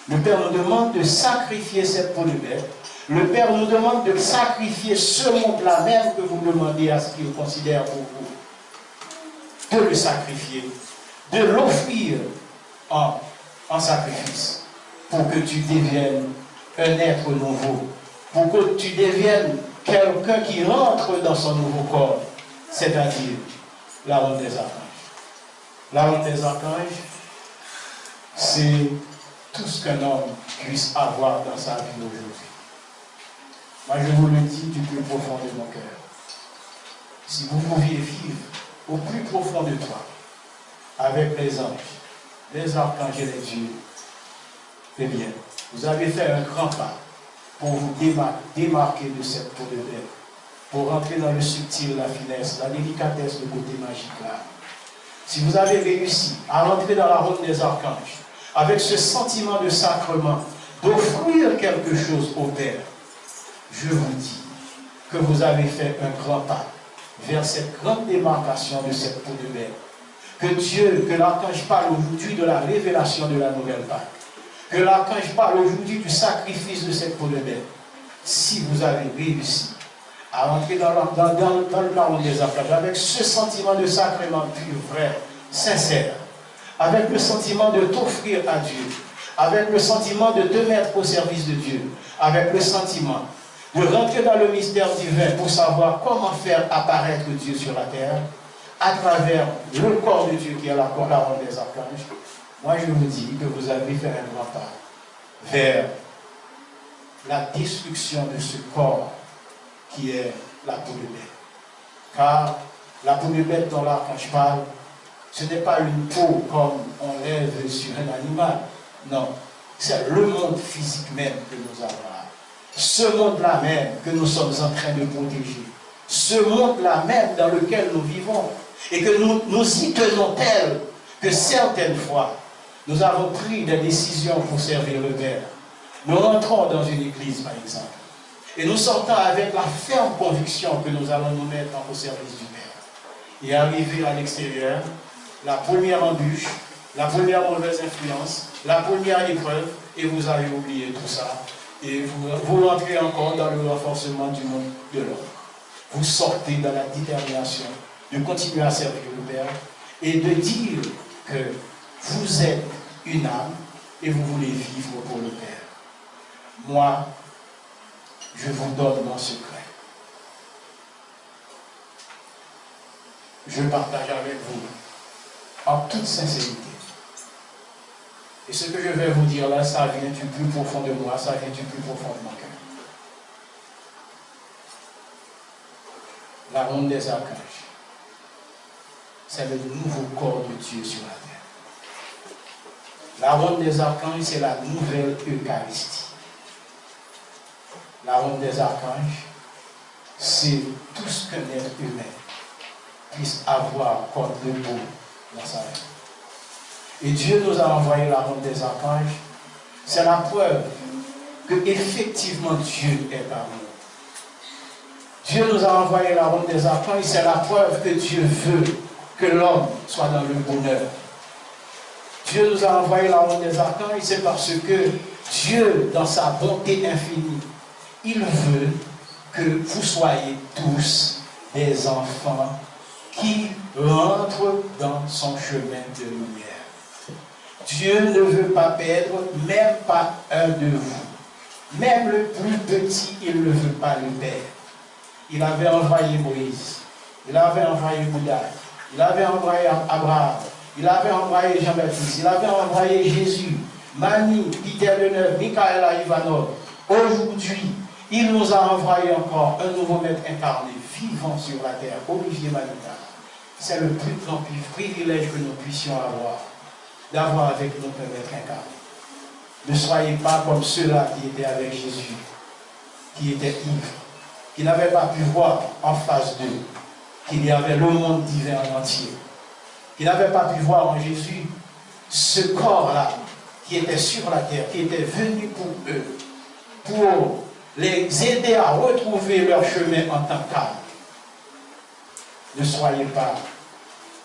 Le Père nous demande de sacrifier cette peau de bête. Le Père nous demande de sacrifier ce monde-là même que vous demandez à ce qu'il considère pour vous. De le sacrifier, de l'offrir en sacrifice, pour que tu deviennes un être nouveau, pour que tu deviennes quelqu'un qui rentre dans son nouveau corps, c'est-à-dire la ronde des archanges. La ronde des archanges, c'est tout ce qu'un homme puisse avoir dans sa vie aujourd'hui. Moi, je vous le dis du plus profond de mon cœur. Si vous pouviez vivre au plus profond de toi, avec les anges, les archanges et les dieux, eh bien, vous avez fait un grand pas pour vous démarquer de cette peau de bête, pour rentrer dans le subtil, la finesse, la délicatesse, le côté magique là. Si vous avez réussi à rentrer dans la ronde des archanges, avec ce sentiment de sacrement, d'offrir quelque chose au Père, je vous dis que vous avez fait un grand pas vers cette grande démarcation de cette peau de bête. Que l'archange parle aujourd'hui de la révélation de la nouvelle Pâque. Que l'archange parle aujourd'hui du sacrifice de cette peau de bête. Si vous avez réussi à rentrer dans le carreau des archanges avec ce sentiment de sacrement pur, vrai, sincère, avec le sentiment de t'offrir à Dieu, avec le sentiment de te mettre au service de Dieu, avec le sentiment de rentrer dans le mystère divin pour savoir comment faire apparaître Dieu sur la terre, à travers le corps de Dieu qui est la ronde des archanges, moi je vous dis que vous avez fait un grand pas vers la destruction de ce corps qui est la peau de bête. Car la peau de bête dont l'archange parle, ce n'est pas une peau comme on lève sur un animal. Non, c'est le monde physique même que nous avons là. Ce monde-là même que nous sommes en train de protéger. Ce monde-là même dans lequel nous vivons. Et que nous y tenons tel que certaines fois, nous avons pris des décisions pour servir le Père. Nous rentrons dans une église, par exemple. Et nous sortons avec la ferme conviction que nous allons nous mettre au service du Père. Et arrivé à l'extérieur, la première embûche, la première mauvaise influence, la première épreuve, et vous avez oublié tout ça. Et vous rentrez encore dans le renforcement du monde de l'homme. Vous sortez dans la détermination de continuer à servir le Père et de dire que vous êtes une âme et vous voulez vivre pour le Père. Moi, je vous donne mon secret. Je partage avec vous en toute sincérité. Et ce que je vais vous dire là, ça vient du plus profond de moi, ça vient du plus profond de mon cœur. La ronde des archanges, c'est le nouveau corps de Dieu sur la terre. La ronde des archanges, c'est la nouvelle Eucharistie. La ronde des archanges, c'est tout ce qu'un être humain puisse avoir comme de beau dans sa vie. Et Dieu nous a envoyé la ronde des archanges. C'est la preuve que effectivement Dieu est parmi nous. Dieu nous a envoyé la ronde des archanges. C'est la preuve que Dieu veut que l'homme soit dans le bonheur. Dieu nous a envoyé la ronde des archanges. C'est parce que Dieu, dans sa bonté infinie, il veut que vous soyez tous des enfants qui rentrent dans son chemin de lumière. Dieu ne veut pas perdre même pas un de vous. Même le plus petit, il ne veut pas le perdre. Il avait envoyé Moïse, il avait envoyé Bouddha, il avait envoyé Abraham, il avait envoyé Jean-Baptiste, il avait envoyé Jésus, Mani, Peter Deneuve, Michaela Ivanov. Aujourd'hui, il nous a envoyé encore un nouveau maître incarné, vivant sur la terre, Olivier Manuka. C'est le plus grand privilège que nous puissions avoir, d'avoir avec nous un maître incarné. Ne soyez pas comme ceux-là qui étaient avec Jésus, qui étaient ivres, qui n'avaient pas pu voir en face d'eux qu'il y avait le monde divin en entier, qui n'avaient pas pu voir en Jésus ce corps-là qui était sur la terre, qui était venu pour eux, pour les aider à retrouver leur chemin en tant qu'âme. Ne soyez pas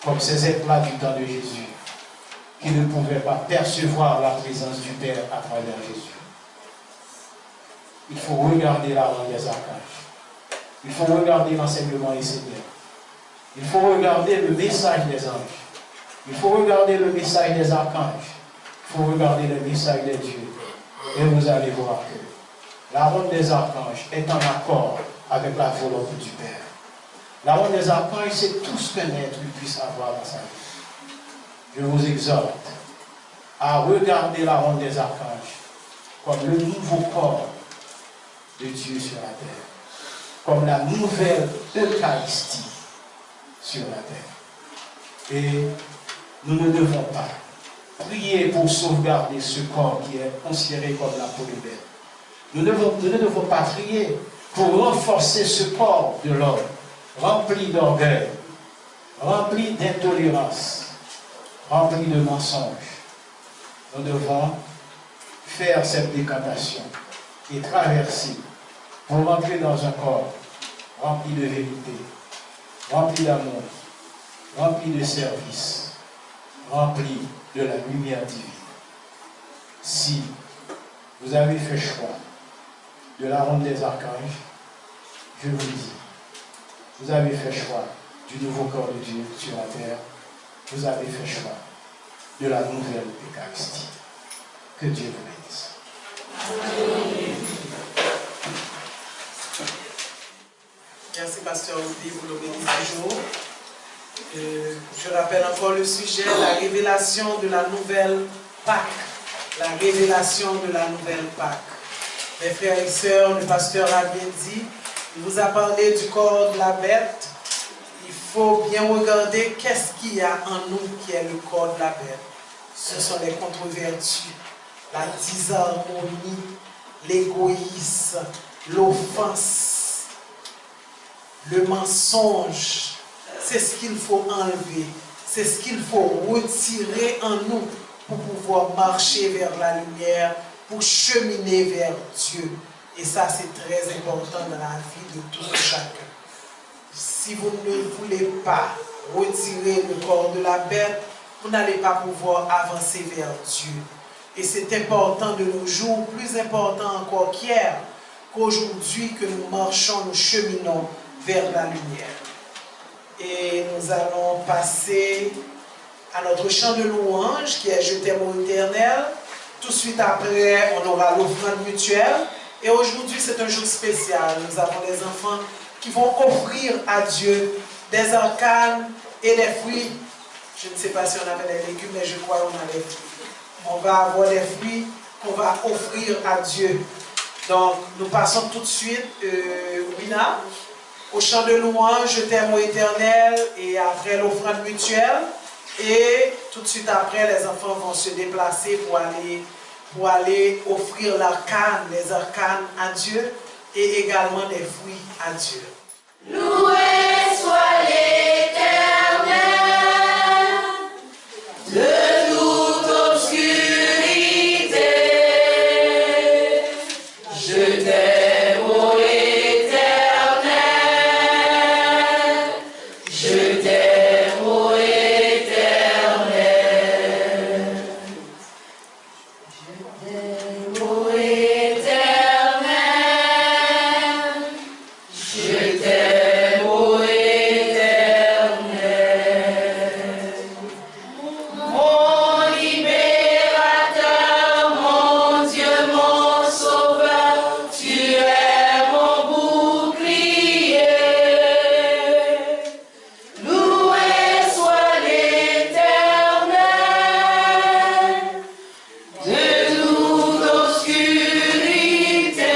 comme ces êtres-là du temps de Jésus, qui ne pouvaient pas percevoir la présence du Père à travers Jésus. Il faut regarder la ronde des archanges. Il faut regarder l'enseignement des Seigneurs. Il faut regarder le message des anges. Il faut regarder le message des archanges. Il faut regarder le message des dieux. Et vous allez voir que la ronde des archanges est en accord avec la volonté du Père. La ronde des archanges, c'est tout ce qu'un être puisse avoir dans sa vie. Je vous exhorte à regarder la ronde des archanges comme le nouveau corps de Dieu sur la terre, comme la nouvelle Eucharistie sur la terre. Et nous ne devons pas prier pour sauvegarder ce corps qui est considéré comme la peau de bête. Nous ne devons pas prier pour renforcer ce corps de l'homme, rempli d'orgueil, rempli d'intolérance, rempli de mensonges. Nous devons faire cette décantation et traverser pour rentrer dans un corps rempli de vérité, rempli d'amour, rempli de service, rempli de la lumière divine. Si vous avez fait choix de la ronde des archanges, je vous dis, vous avez fait choix du nouveau corps de Dieu sur la terre, vous avez fait choix de la nouvelle Eucharistie. Que Dieu vous bénisse. Merci, Pasteur Oudi, pour le béni du jour. Je rappelle encore le sujet, la révélation de la nouvelle Pâque. La révélation de la nouvelle Pâque. Mes frères et sœurs, le pasteur a bien dit, il vous a parlé du corps de la bête. Il faut bien regarder qu'est-ce qu'il y a en nous qui est le corps de la bête. Ce sont les contre-vertus, la disharmonie, l'égoïsme, l'offense, le mensonge. C'est ce qu'il faut enlever, c'est ce qu'il faut retirer en nous pour pouvoir marcher vers la lumière, pour cheminer vers Dieu. Et ça, c'est très important dans la vie de tout chacun. Si vous ne voulez pas retirer le corps de la bête, vous n'allez pas pouvoir avancer vers Dieu. Et c'est important de nos jours, plus important encore qu'hier, qu'aujourd'hui que nous marchons, nous cheminons vers la lumière. Et nous allons passer à notre chant de louange qui est « Je t'aime ô Éternel ». Tout de suite après, on aura l'offrande mutuelle. Et aujourd'hui, c'est un jour spécial. Nous avons des enfants qui vont offrir à Dieu des arcanes et des fruits. Je ne sais pas si on avait des légumes, mais je crois qu'on a des fruits. On va avoir des fruits qu'on va offrir à Dieu. Donc, nous passons tout de suite, Wina, au chant de louange, je t'aime ô Éternel, et après l'offrande mutuelle. Et tout de suite après, les enfants vont se déplacer pour aller offrir l'arcane, les arcanes à Dieu, et également des fruits à Dieu. Loué soit l'Éternel de toute obscurité. Je t'aime, ô Éternel. Je t'aime, ô Éternel. Je t'aime, ô Éternel. Je t'aime, ô Éternel. Mon libérateur, mon Dieu, mon sauveur, tu es mon bouclier. Loué soit l'Éternel de toute obscurité.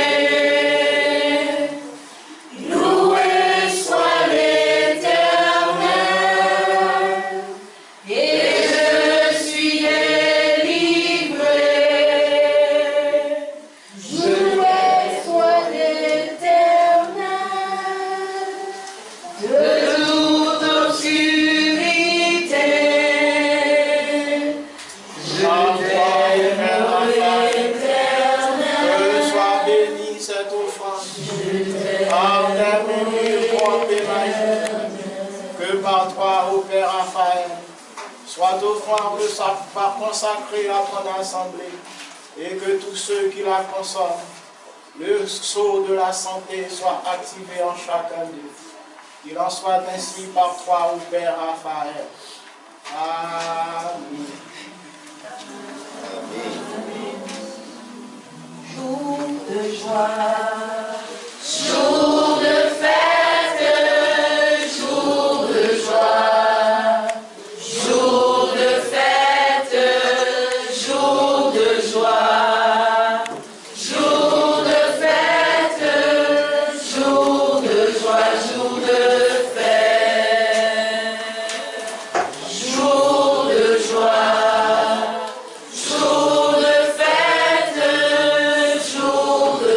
Loué soit l'Éternel, et je suis délivré. Loué soit l'Éternel de toute obscurité. Je t'aime, ô Éternel. Que soit bénie cette offrande, par tes bénis propres et magiques, que par toi, ô Père Raphaël, soit offrande consacrée à ton assemblée, et que tous ceux qui la consomment, le sceau de la santé soit activé en chacun d'eux. Qu'il en soit ainsi par toi, ô Père Raphaël. Amen. Jour de joie, jour de fête, jour de joie, jour de fête, jour de joie, jour de fête, jour de joie, jour de fête, jour de joie, jour de fête, jour de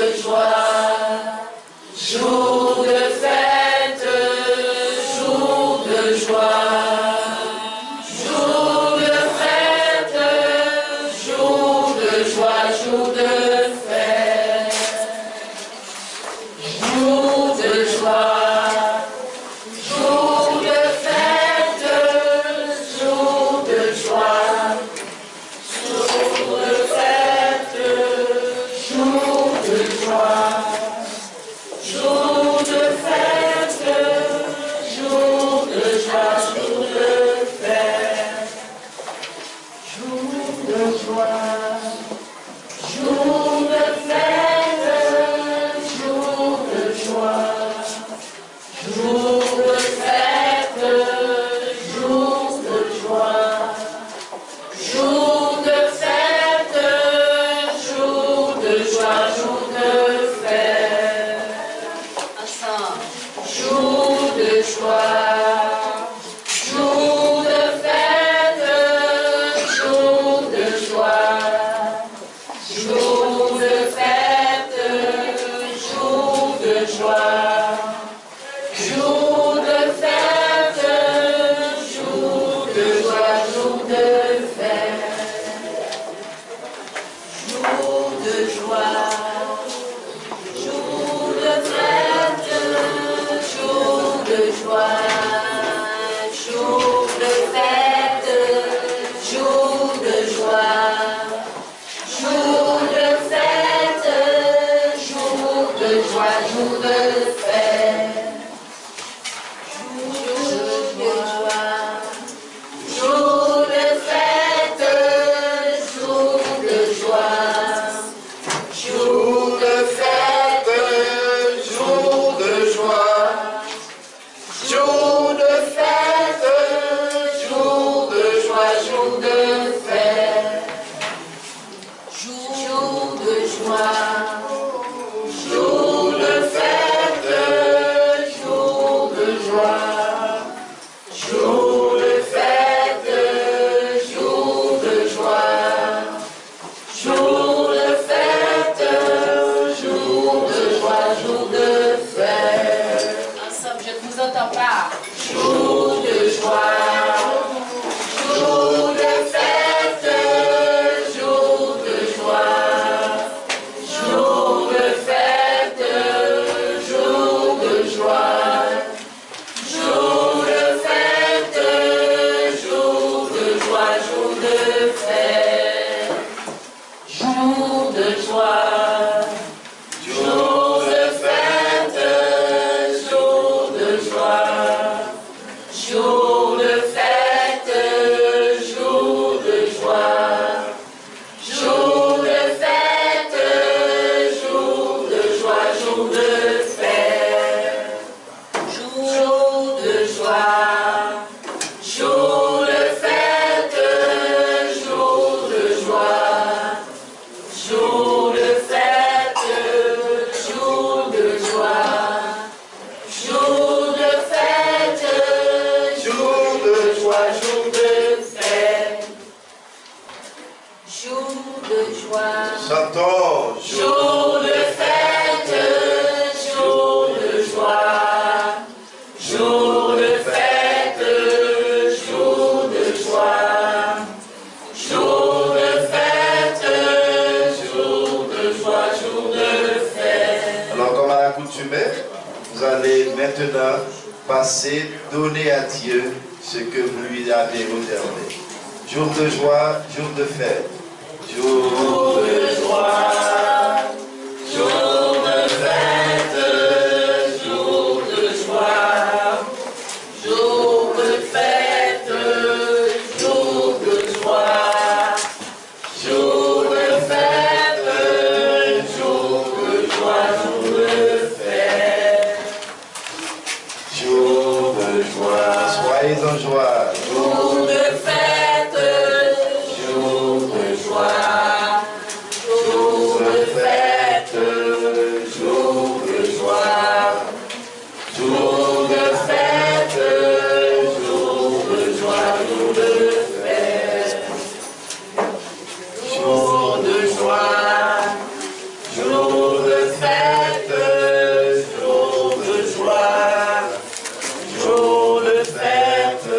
Jour de fête,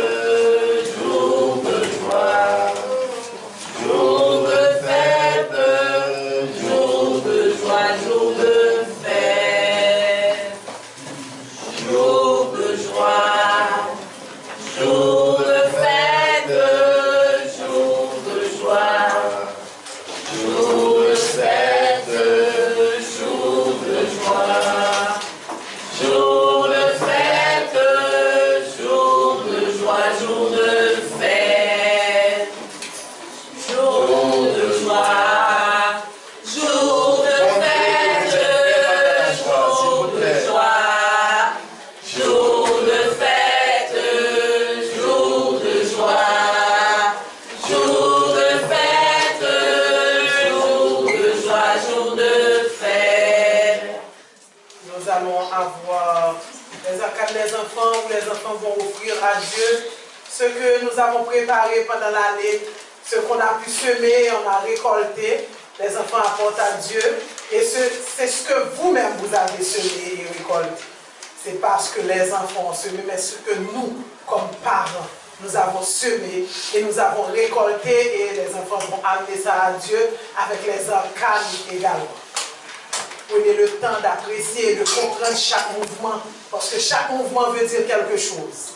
où les enfants vont offrir à Dieu ce que nous avons préparé pendant l'année, ce qu'on a pu semer, on a récolté. Les enfants apportent à Dieu et c'est ce que vous-même vous avez semé et récolté. C'est parce que les enfants ont semé, mais ce que nous, comme parents, nous avons semé et nous avons récolté et les enfants vont amener ça à Dieu avec les arcanes également. Prenez le temps d'apprécier et de comprendre chaque mouvement parce que chaque mouvement veut dire quelque chose.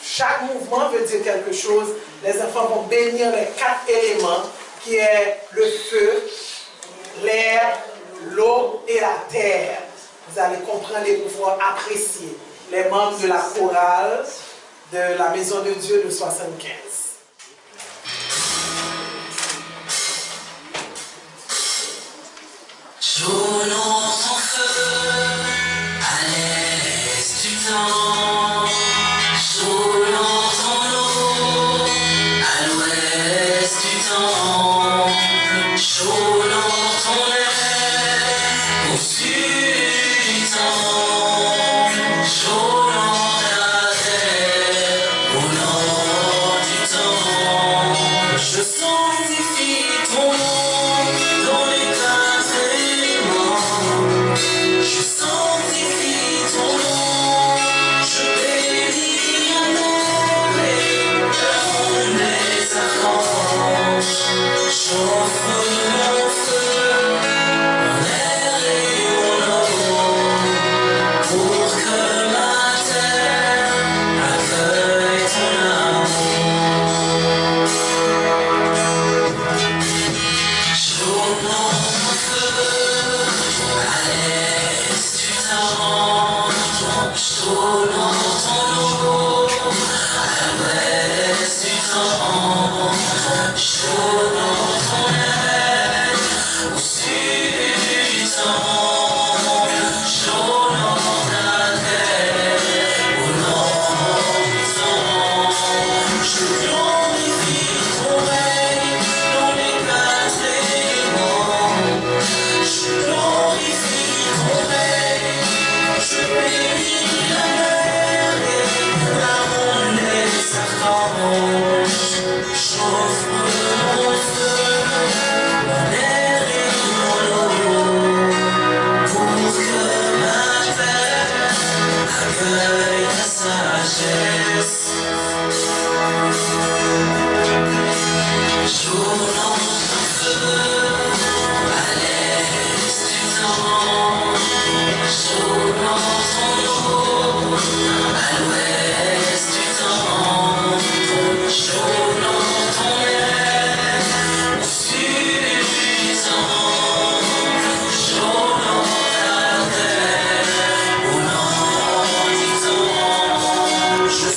Chaque mouvement veut dire quelque chose. Les enfants vont bénir les 4 éléments qui est le feu, l'air, l'eau et la terre. Vous allez comprendre et pouvoir apprécier les membres de la chorale de la Maison de Dieu de 75. Journons ton feu à l'est du temps, journons ton eau à l'ouest du temps, journons ton air au sud du temps, journons ta terre au nord du temps. Je sanctifie ton nom dans les quatre éléments. Je sanctifie ton nom, je bénis la mer et le monde des archanges. J'offre mon feu, mon air et mon eau, pour que ma terre accueille ton amour. Journons ton feu à l'est du temps, journons ton eau à l'ouest du temps, journons ton air au sud du temps, journons ta terre au nord du temps. Je glorifie ton règne dans les 4 éléments. Je glorifie ton règne, je bénis la mer et la ronde des archanges. J'offre mon feu, mon air et mon eau, pour que ma terre accueille ta sagesse. Journons ton feu à l'est du temps, journons ton eau à l'ouest du temps, journons ton air au sud du temps, journons ta terre au nord du temps. Je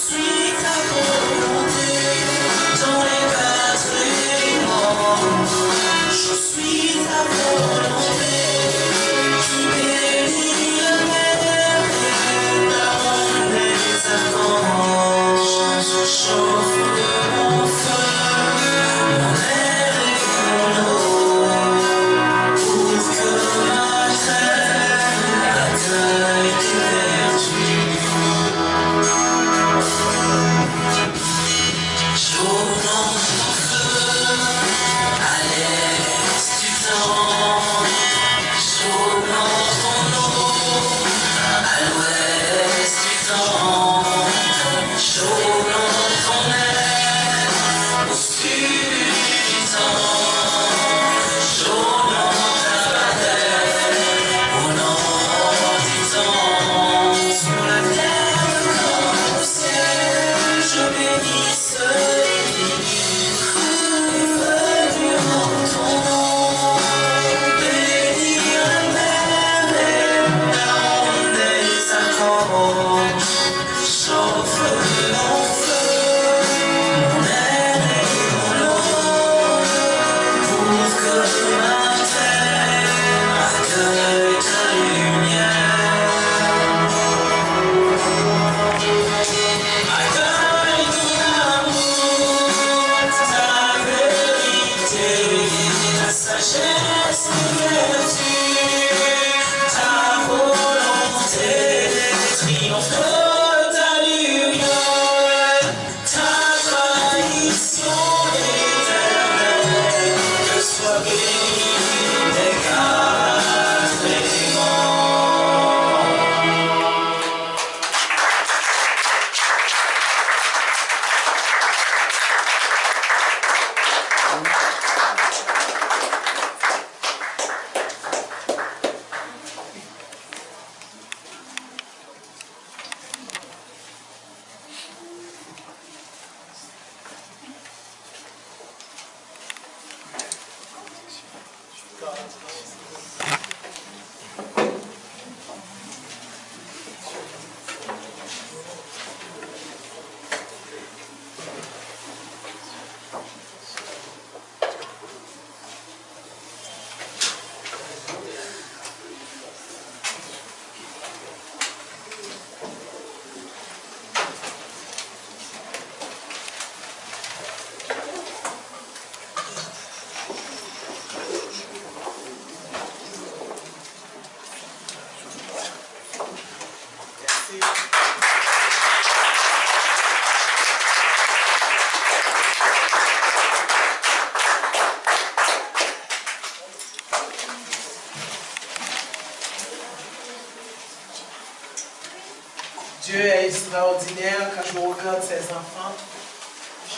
quand je regarde ces enfants,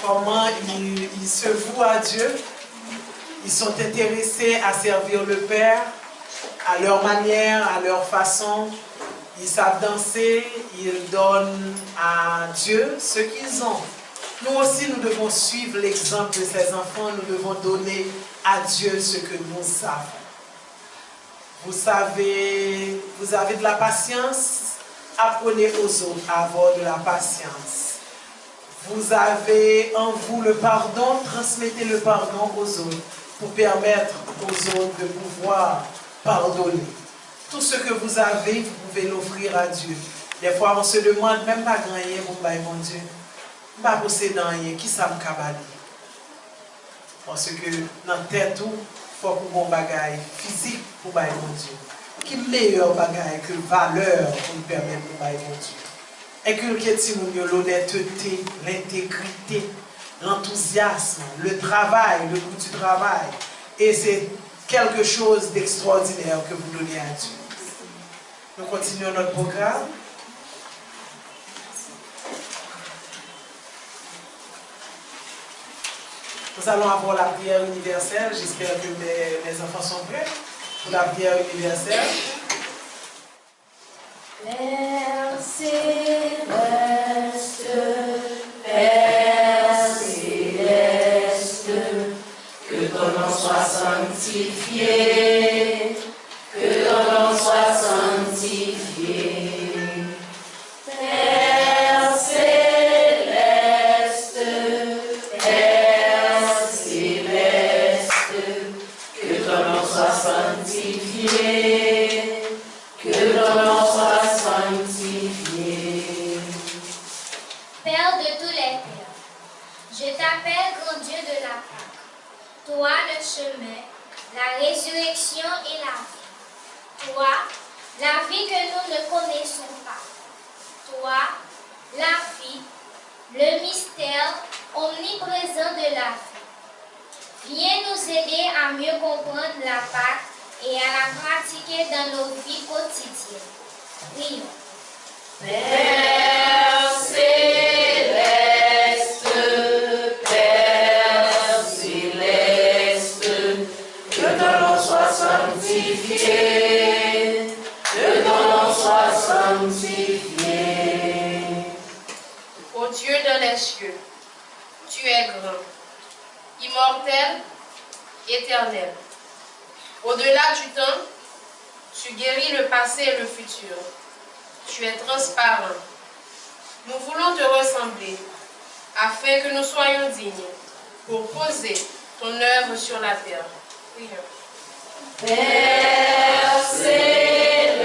comment ils se vouent à Dieu. Ils sont intéressés à servir le Père, à leur manière, à leur façon. Ils savent danser, ils donnent à Dieu ce qu'ils ont. Nous aussi, nous devons suivre l'exemple de ces enfants. Nous devons donner à Dieu ce que nous savons. Vous avez de la patience, apprenez aux autres à avoir de la patience. Vous avez en vous le pardon, transmettez le pardon aux autres pour permettre aux autres de pouvoir pardonner. Tout ce que vous avez, vous pouvez l'offrir à Dieu. Des fois, on se demande même pas gagner pour mon Dieu. Pas posséder rien, qui ça me cabali? Parce que dans la tête, il faut qu'on ait un bagage physique pour mon Dieu. Qui est meilleur bagage que valeur pour nous permettre de mon Dieu? Inculquez-nous l'honnêteté, l'intégrité, l'enthousiasme, le travail, le goût du travail. Et c'est quelque chose d'extraordinaire que vous donnez à Dieu. Nous continuons notre programme. Nous allons avoir la prière universelle. J'espère que mes enfants sont prêts pour la prière universelle. Père céleste, Père céleste, que ton nom soit sanctifié, que ton nom soit sanctifié. Père céleste, Père céleste, que ton nom soit sanctifié, que ton nom soit sanctifié. Père de tous les pères, je t'appelle grand Dieu de la Pâque, toi le chemin, la résurrection et la vie. Toi, la vie que nous ne connaissons pas. Toi, la vie, le mystère omniprésent de la vie. Viens nous aider à mieux comprendre la Pâque et à la pratiquer dans nos vies quotidiennes. Prions. Père céleste, Père céleste, que ton nom soit sanctifié, que ton nom soit sanctifié. Ô Dieu dans les cieux, tu es grand, immortel, éternel. Au-delà du temps, tu guéris le passé et le futur. Tu es transparent. Nous voulons te ressembler, afin que nous soyons dignes, pour poser ton œuvre sur la terre. Prions. Père céleste,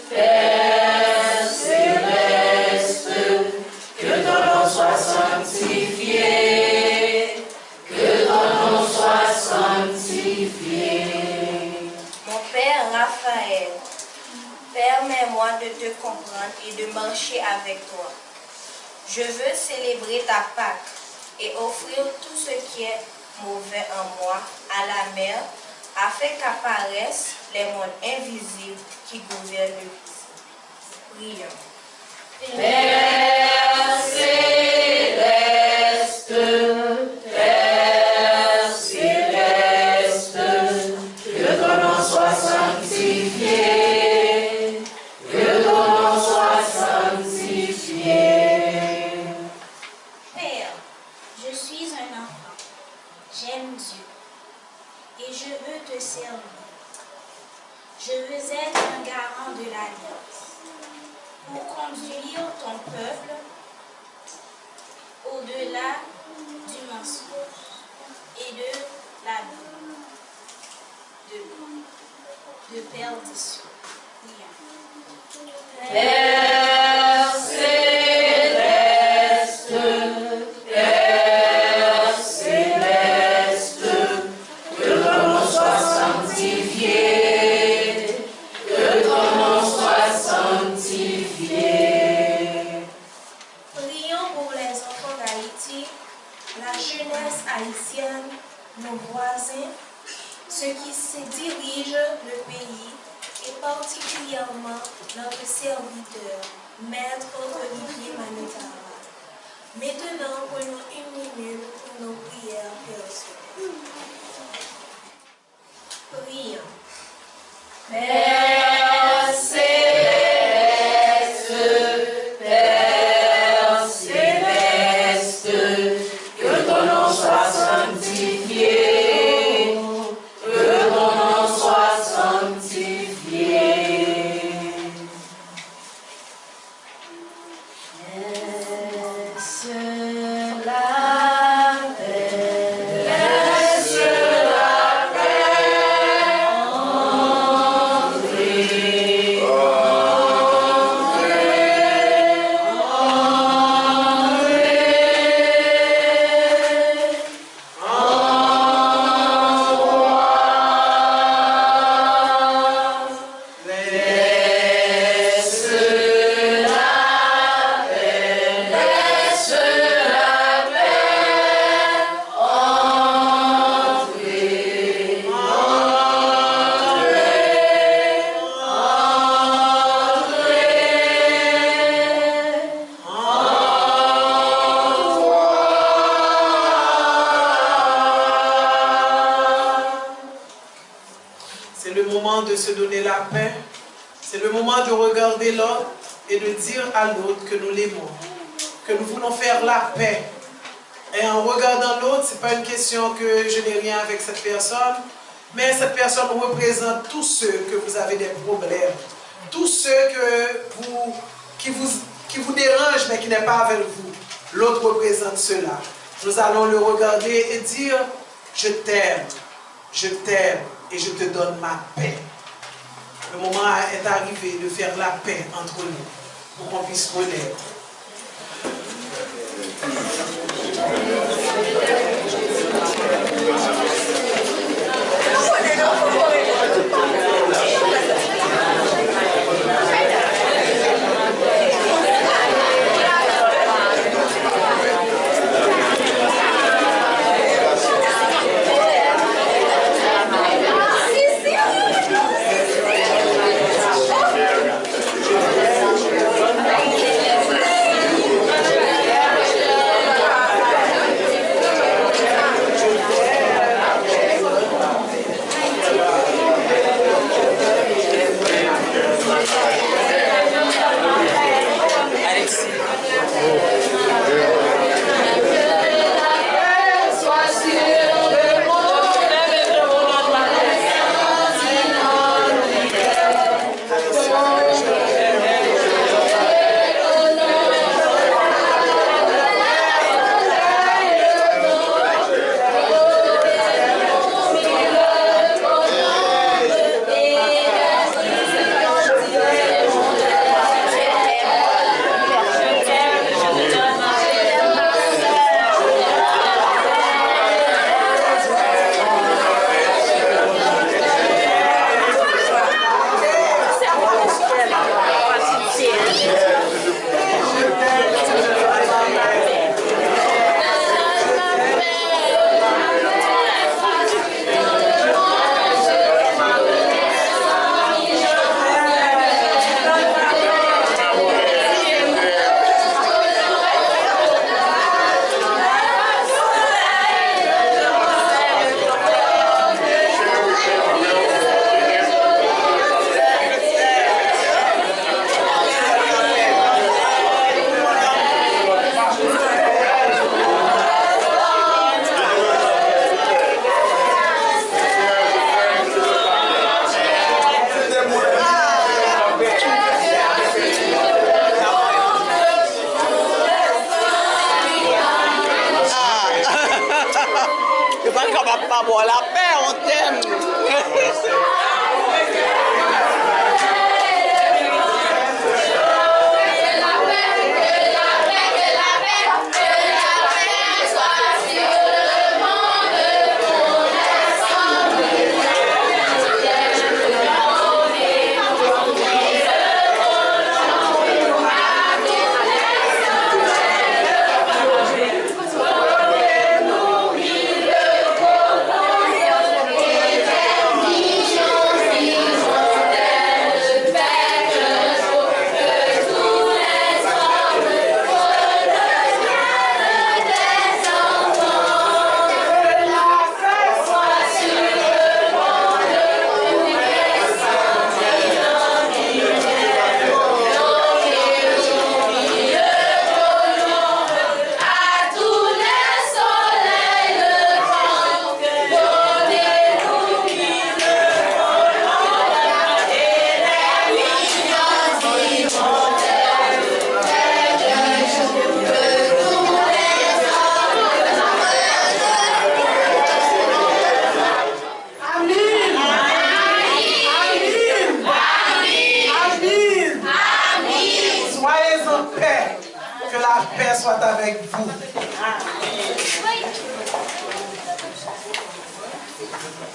Père céleste, que ton nom soit sanctifié, que ton nom soit sanctifié. Mon Père Raphaël, permets-moi de te comprendre et de marcher avec toi. Je veux célébrer ta Pâque et offrir tout ce qui est mauvais en moi à la mer, afin qu'apparaissent les mondes invisibles qui gouvernent le visible. Prions. Père céleste, Père céleste, que ton nom soit sanctifié, que ton nom soit sanctifié. Père, je suis un enfant, j'aime Dieu et je veux te servir. Je veux être un garant de l'alliance pour conduire ton peuple au-delà du mensonge et de la de perdition. Père céleste, Père céleste, que ton nom soit sanctifié, que ton nom soit sanctifié. Prions pour les enfants d'Haïti, la jeunesse haïtienne, nos voisins, ceux qui se dirigent le pays et particulièrement notre serviteur serviteur, Maître Olivier Manitara. Maintenant, prenons une minute pour nos prières personnelles. Prions. Père céleste, Père céleste, que ton nom soit sanctifié, que ton nom soit sanctifié. Laisse la paix, laisse la paix entrer, C'est le moment de se donner la paix. C'est le moment de regarder l'autre et de dire à l'autre que nous l'aimons, que nous voulons faire la paix. Et en regardant l'autre, ce n'est pas une question que je n'ai rien avec cette personne, mais cette personne représente tous ceux que vous avez des problèmes, tous ceux qui vous dérangent mais qui n'est pas avec vous. L'autre représente cela. Nous allons le regarder et dire « Je t'aime et je te donne ma paix ». Le moment est arrivé de faire la paix entre nous pour qu'on puisse connaître. Pas bon, la paix, on t'aime. Vision, vision. Que la paix soit avec vous.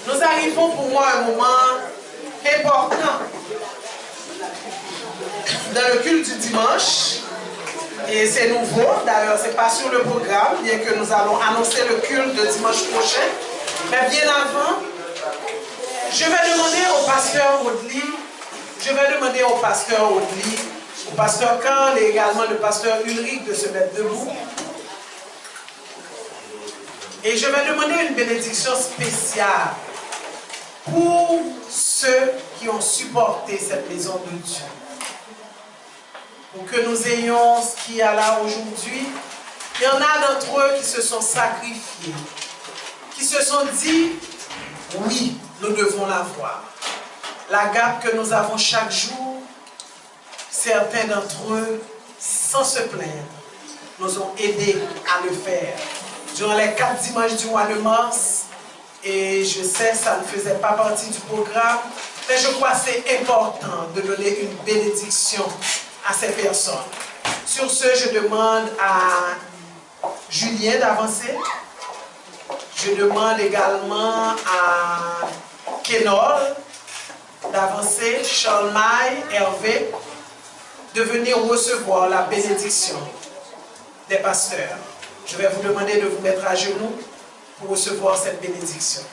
Nous arrivons pour moi à un moment important dans le culte du dimanche. Et c'est nouveau, d'ailleurs, ce n'est pas sur le programme, bien que nous allons annoncer le culte de dimanche prochain. Mais bien avant, je vais demander au pasteur Audely, au pasteur Karl et également le pasteur Ulrich de se mettre debout. Et je vais demander une bénédiction spéciale pour ceux qui ont supporté cette maison de Dieu. Pour que nous ayons ce qu'il y a là aujourd'hui. Il y en a d'entre eux qui se sont sacrifiés, qui se sont dit, oui, nous devons l'avoir. La gape que nous avons chaque jour, certains d'entre eux, sans se plaindre, nous ont aidés à le faire. Durant les 4 dimanches du mois de mars, et je sais, ça ne faisait pas partie du programme, mais je crois que c'est important de donner une bénédiction à ces personnes. Sur ce, je demande à Julien d'avancer. Je demande également à Kenol d'avancer, Charles Maille, Hervé, de venir recevoir la bénédiction des pasteurs. Je vais vous demander de vous mettre à genoux pour recevoir cette bénédiction.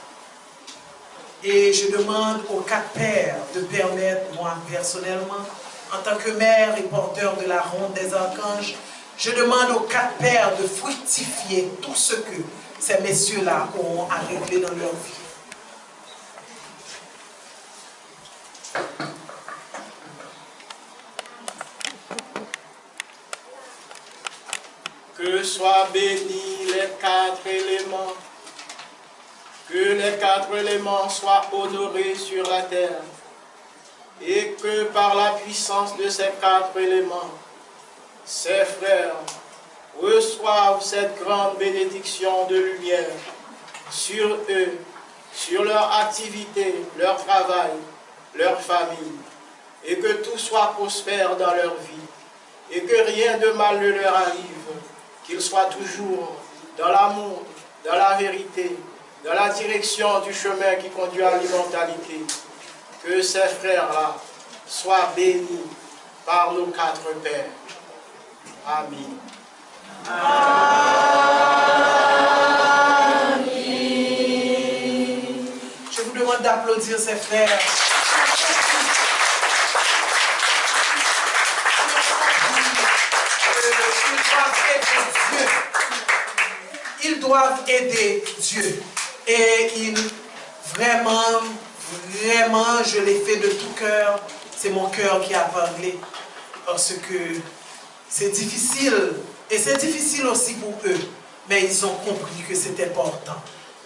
Et je demande aux 4 pères de permettre, moi personnellement, en tant que mère et porteur de la ronde des archanges, je demande aux 4 pères de fructifier tout ce que ces messieurs-là auront à régler dans leur vie. Que soient bénis les 4 éléments, que les 4 éléments soient honorés sur la terre, et que par la puissance de ces 4 éléments, ces frères reçoivent cette grande bénédiction de lumière sur eux, sur leur activité, leur travail, leur famille, et que tout soit prospère dans leur vie, et que rien de mal ne leur arrive, qu'ils soient toujours dans l'amour, dans la vérité, dans la direction du chemin qui conduit à l'immortalité. Que ces frères-là soient bénis par nos 4 pères. Amen. Amen. Je vous demande d'applaudir ces frères. Ils doivent aider Dieu. Et vraiment, je l'ai fait de tout cœur. C'est mon cœur qui a parlé. Parce que c'est difficile. Et c'est difficile aussi pour eux. Mais ils ont compris que c'est important.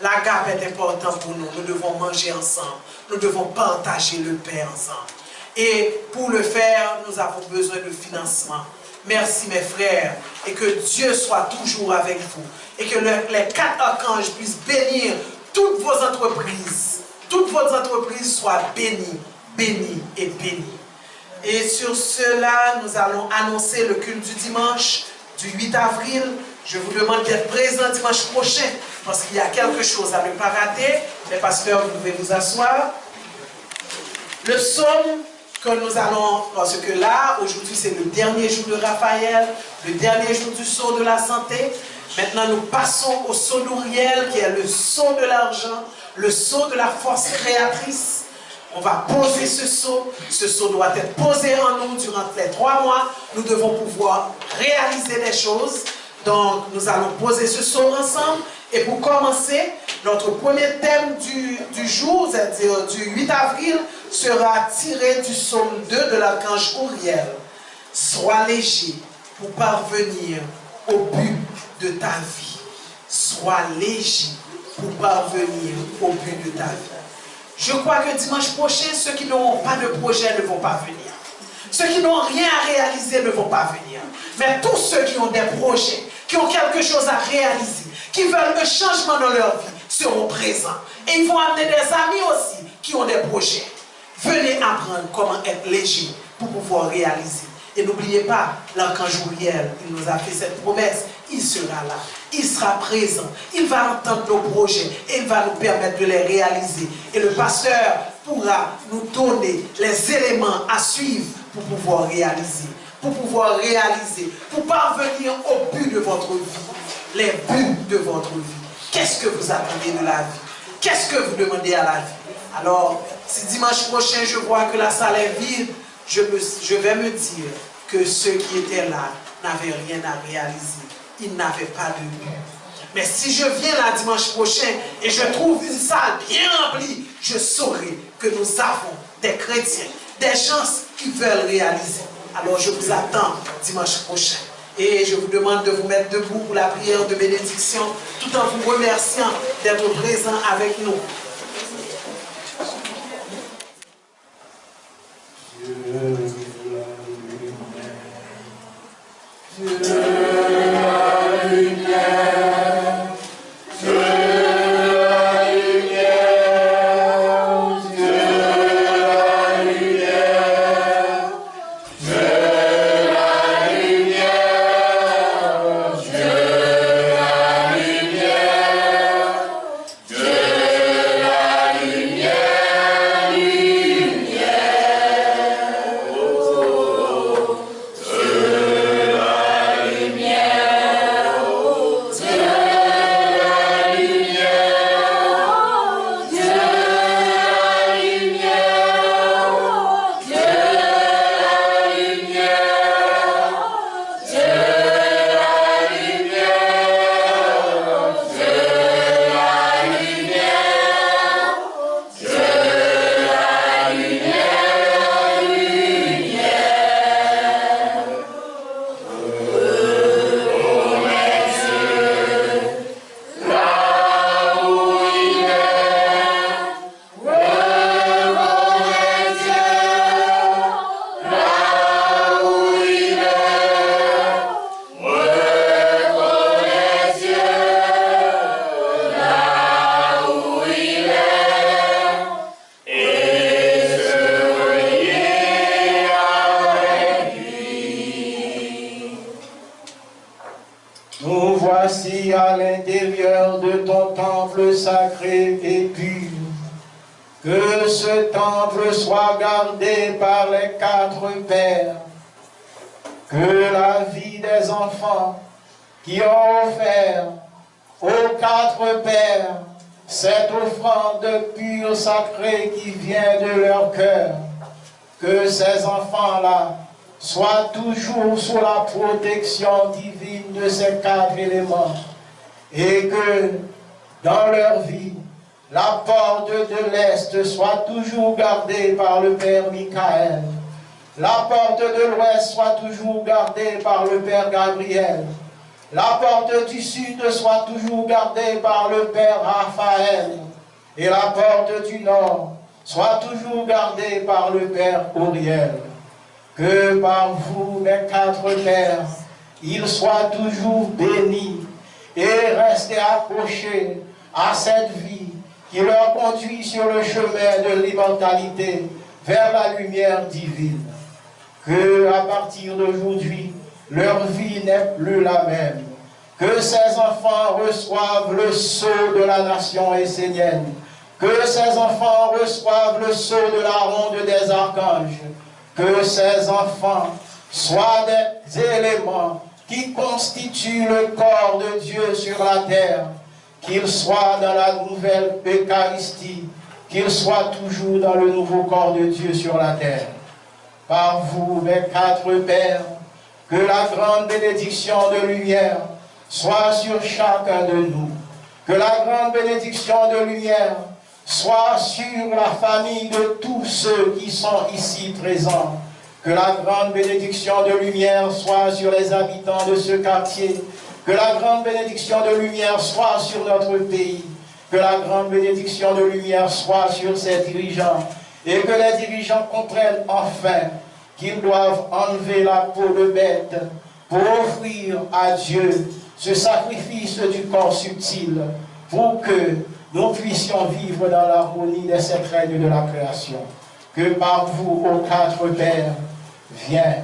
La gape est importante pour nous. Nous devons manger ensemble. Nous devons partager le pain ensemble. Et pour le faire, nous avons besoin de financement. Merci mes frères. Et que Dieu soit toujours avec vous. Et que les 4 archanges puissent bénir toutes vos entreprises. Toutes vos entreprises soient bénies, bénies et bénies. Et sur cela, nous allons annoncer le culte du dimanche, du 8 avril. Je vous demande d'être présents dimanche prochain, parce qu'il y a quelque chose à ne pas rater. Les pasteurs, vous pouvez vous asseoir. Le psaume que nous allons, parce que là, aujourd'hui, c'est le dernier jour de Raphaël, le dernier jour du sceau de la santé. Maintenant, nous passons au sceau d'Uriel, qui est le sceau de l'argent, le sceau de la force créatrice. On va poser ce sceau. Ce sceau doit être posé en nous durant les 3 mois. Nous devons pouvoir réaliser des choses. Donc, nous allons poser ce sceau ensemble. Et pour commencer, notre premier thème du jour, c'est-à-dire du 8 avril, sera tiré du psaume 2 de l'archange Uriel. Sois léger pour parvenir au but de ta vie. Sois léger pour parvenir au but de ta vie. Je crois que dimanche prochain, ceux qui n'auront pas de projet ne vont pas venir. Ceux qui n'ont rien à réaliser ne vont pas venir. Mais tous ceux qui ont des projets, qui ont quelque chose à réaliser, qui veulent un changement dans leur vie, seront présents. Et ils vont amener des amis aussi qui ont des projets. Venez apprendre comment être léger pour pouvoir réaliser. Et n'oubliez pas, l'archange Uriel, il nous a fait cette promesse, il sera là, il sera présent, il va entendre nos projets et il va nous permettre de les réaliser. Et le pasteur pourra nous donner les éléments à suivre pour pouvoir réaliser, pour parvenir au but de votre vie, les buts de votre vie. Qu'est-ce que vous attendez de la vie? Qu'est-ce que vous demandez à la vie? Alors, si dimanche prochain je vois que la salle est vide, je vais me dire que ceux qui étaient là n'avaient rien à réaliser. Ils n'avaient pas de but. Mais si je viens là dimanche prochain et je trouve une salle bien remplie, je saurai que nous avons des chrétiens, des gens qui veulent réaliser. Alors je vous attends dimanche prochain. Et je vous demande de vous mettre debout pour la prière de bénédiction, tout en vous remerciant d'être présents avec nous. Sois toujours sous la protection divine de ces 4 éléments et que dans leur vie, la porte de l'Est soit toujours gardée par le Père Michael, la porte de l'Ouest soit toujours gardée par le Père Gabriel, la porte du Sud soit toujours gardée par le Père Raphaël et la porte du Nord soit toujours gardée par le Père Uriel. Que par vous, mes 4 pères, ils soient toujours bénis et restent accrochés à cette vie qui leur conduit sur le chemin de l'immortalité vers la lumière divine. Que à partir d'aujourd'hui, leur vie n'est plus la même. Que ces enfants reçoivent le sceau de la nation essénienne. Que ces enfants reçoivent le sceau de la ronde des archanges. Que ces enfants soient des éléments qui constituent le corps de Dieu sur la terre, qu'ils soient dans la nouvelle Eucharistie, qu'ils soient toujours dans le nouveau corps de Dieu sur la terre. Par vous, mes 4 pères, que la grande bénédiction de lumière soit sur chacun de nous. Que la grande bénédiction de lumière soit sur la famille de tous ceux qui sont ici présents. Que la grande bénédiction de lumière soit sur les habitants de ce quartier. Que la grande bénédiction de lumière soit sur notre pays. Que la grande bénédiction de lumière soit sur ses dirigeants. Et que les dirigeants comprennent enfin qu'ils doivent enlever la peau de bête pour offrir à Dieu ce sacrifice du corps subtil pour que nous puissions vivre dans l'harmonie des secrets de la création. Que par vous, ô 4 pères, viens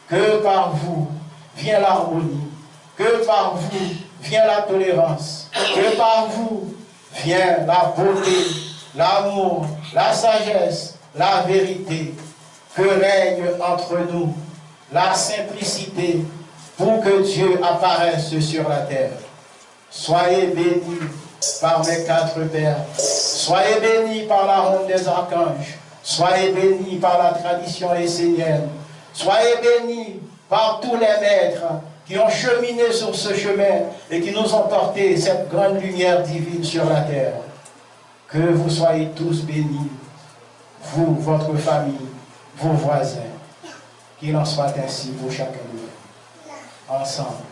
que par vous vient l'harmonie, que par vous vient la tolérance, que par vous vient la beauté, l'amour, la sagesse, la vérité, que règne entre nous la simplicité pour que Dieu apparaisse sur la terre. Soyez bénis par mes 4 pères, soyez bénis par la ronde des archanges, soyez bénis par la tradition essénienne, soyez bénis par tous les maîtres qui ont cheminé sur ce chemin et qui nous ont porté cette grande lumière divine sur la terre. Que vous soyez tous bénis, vous, votre famille, vos voisins. Qu'il en soit ainsi pour chacun de vous. Ensemble.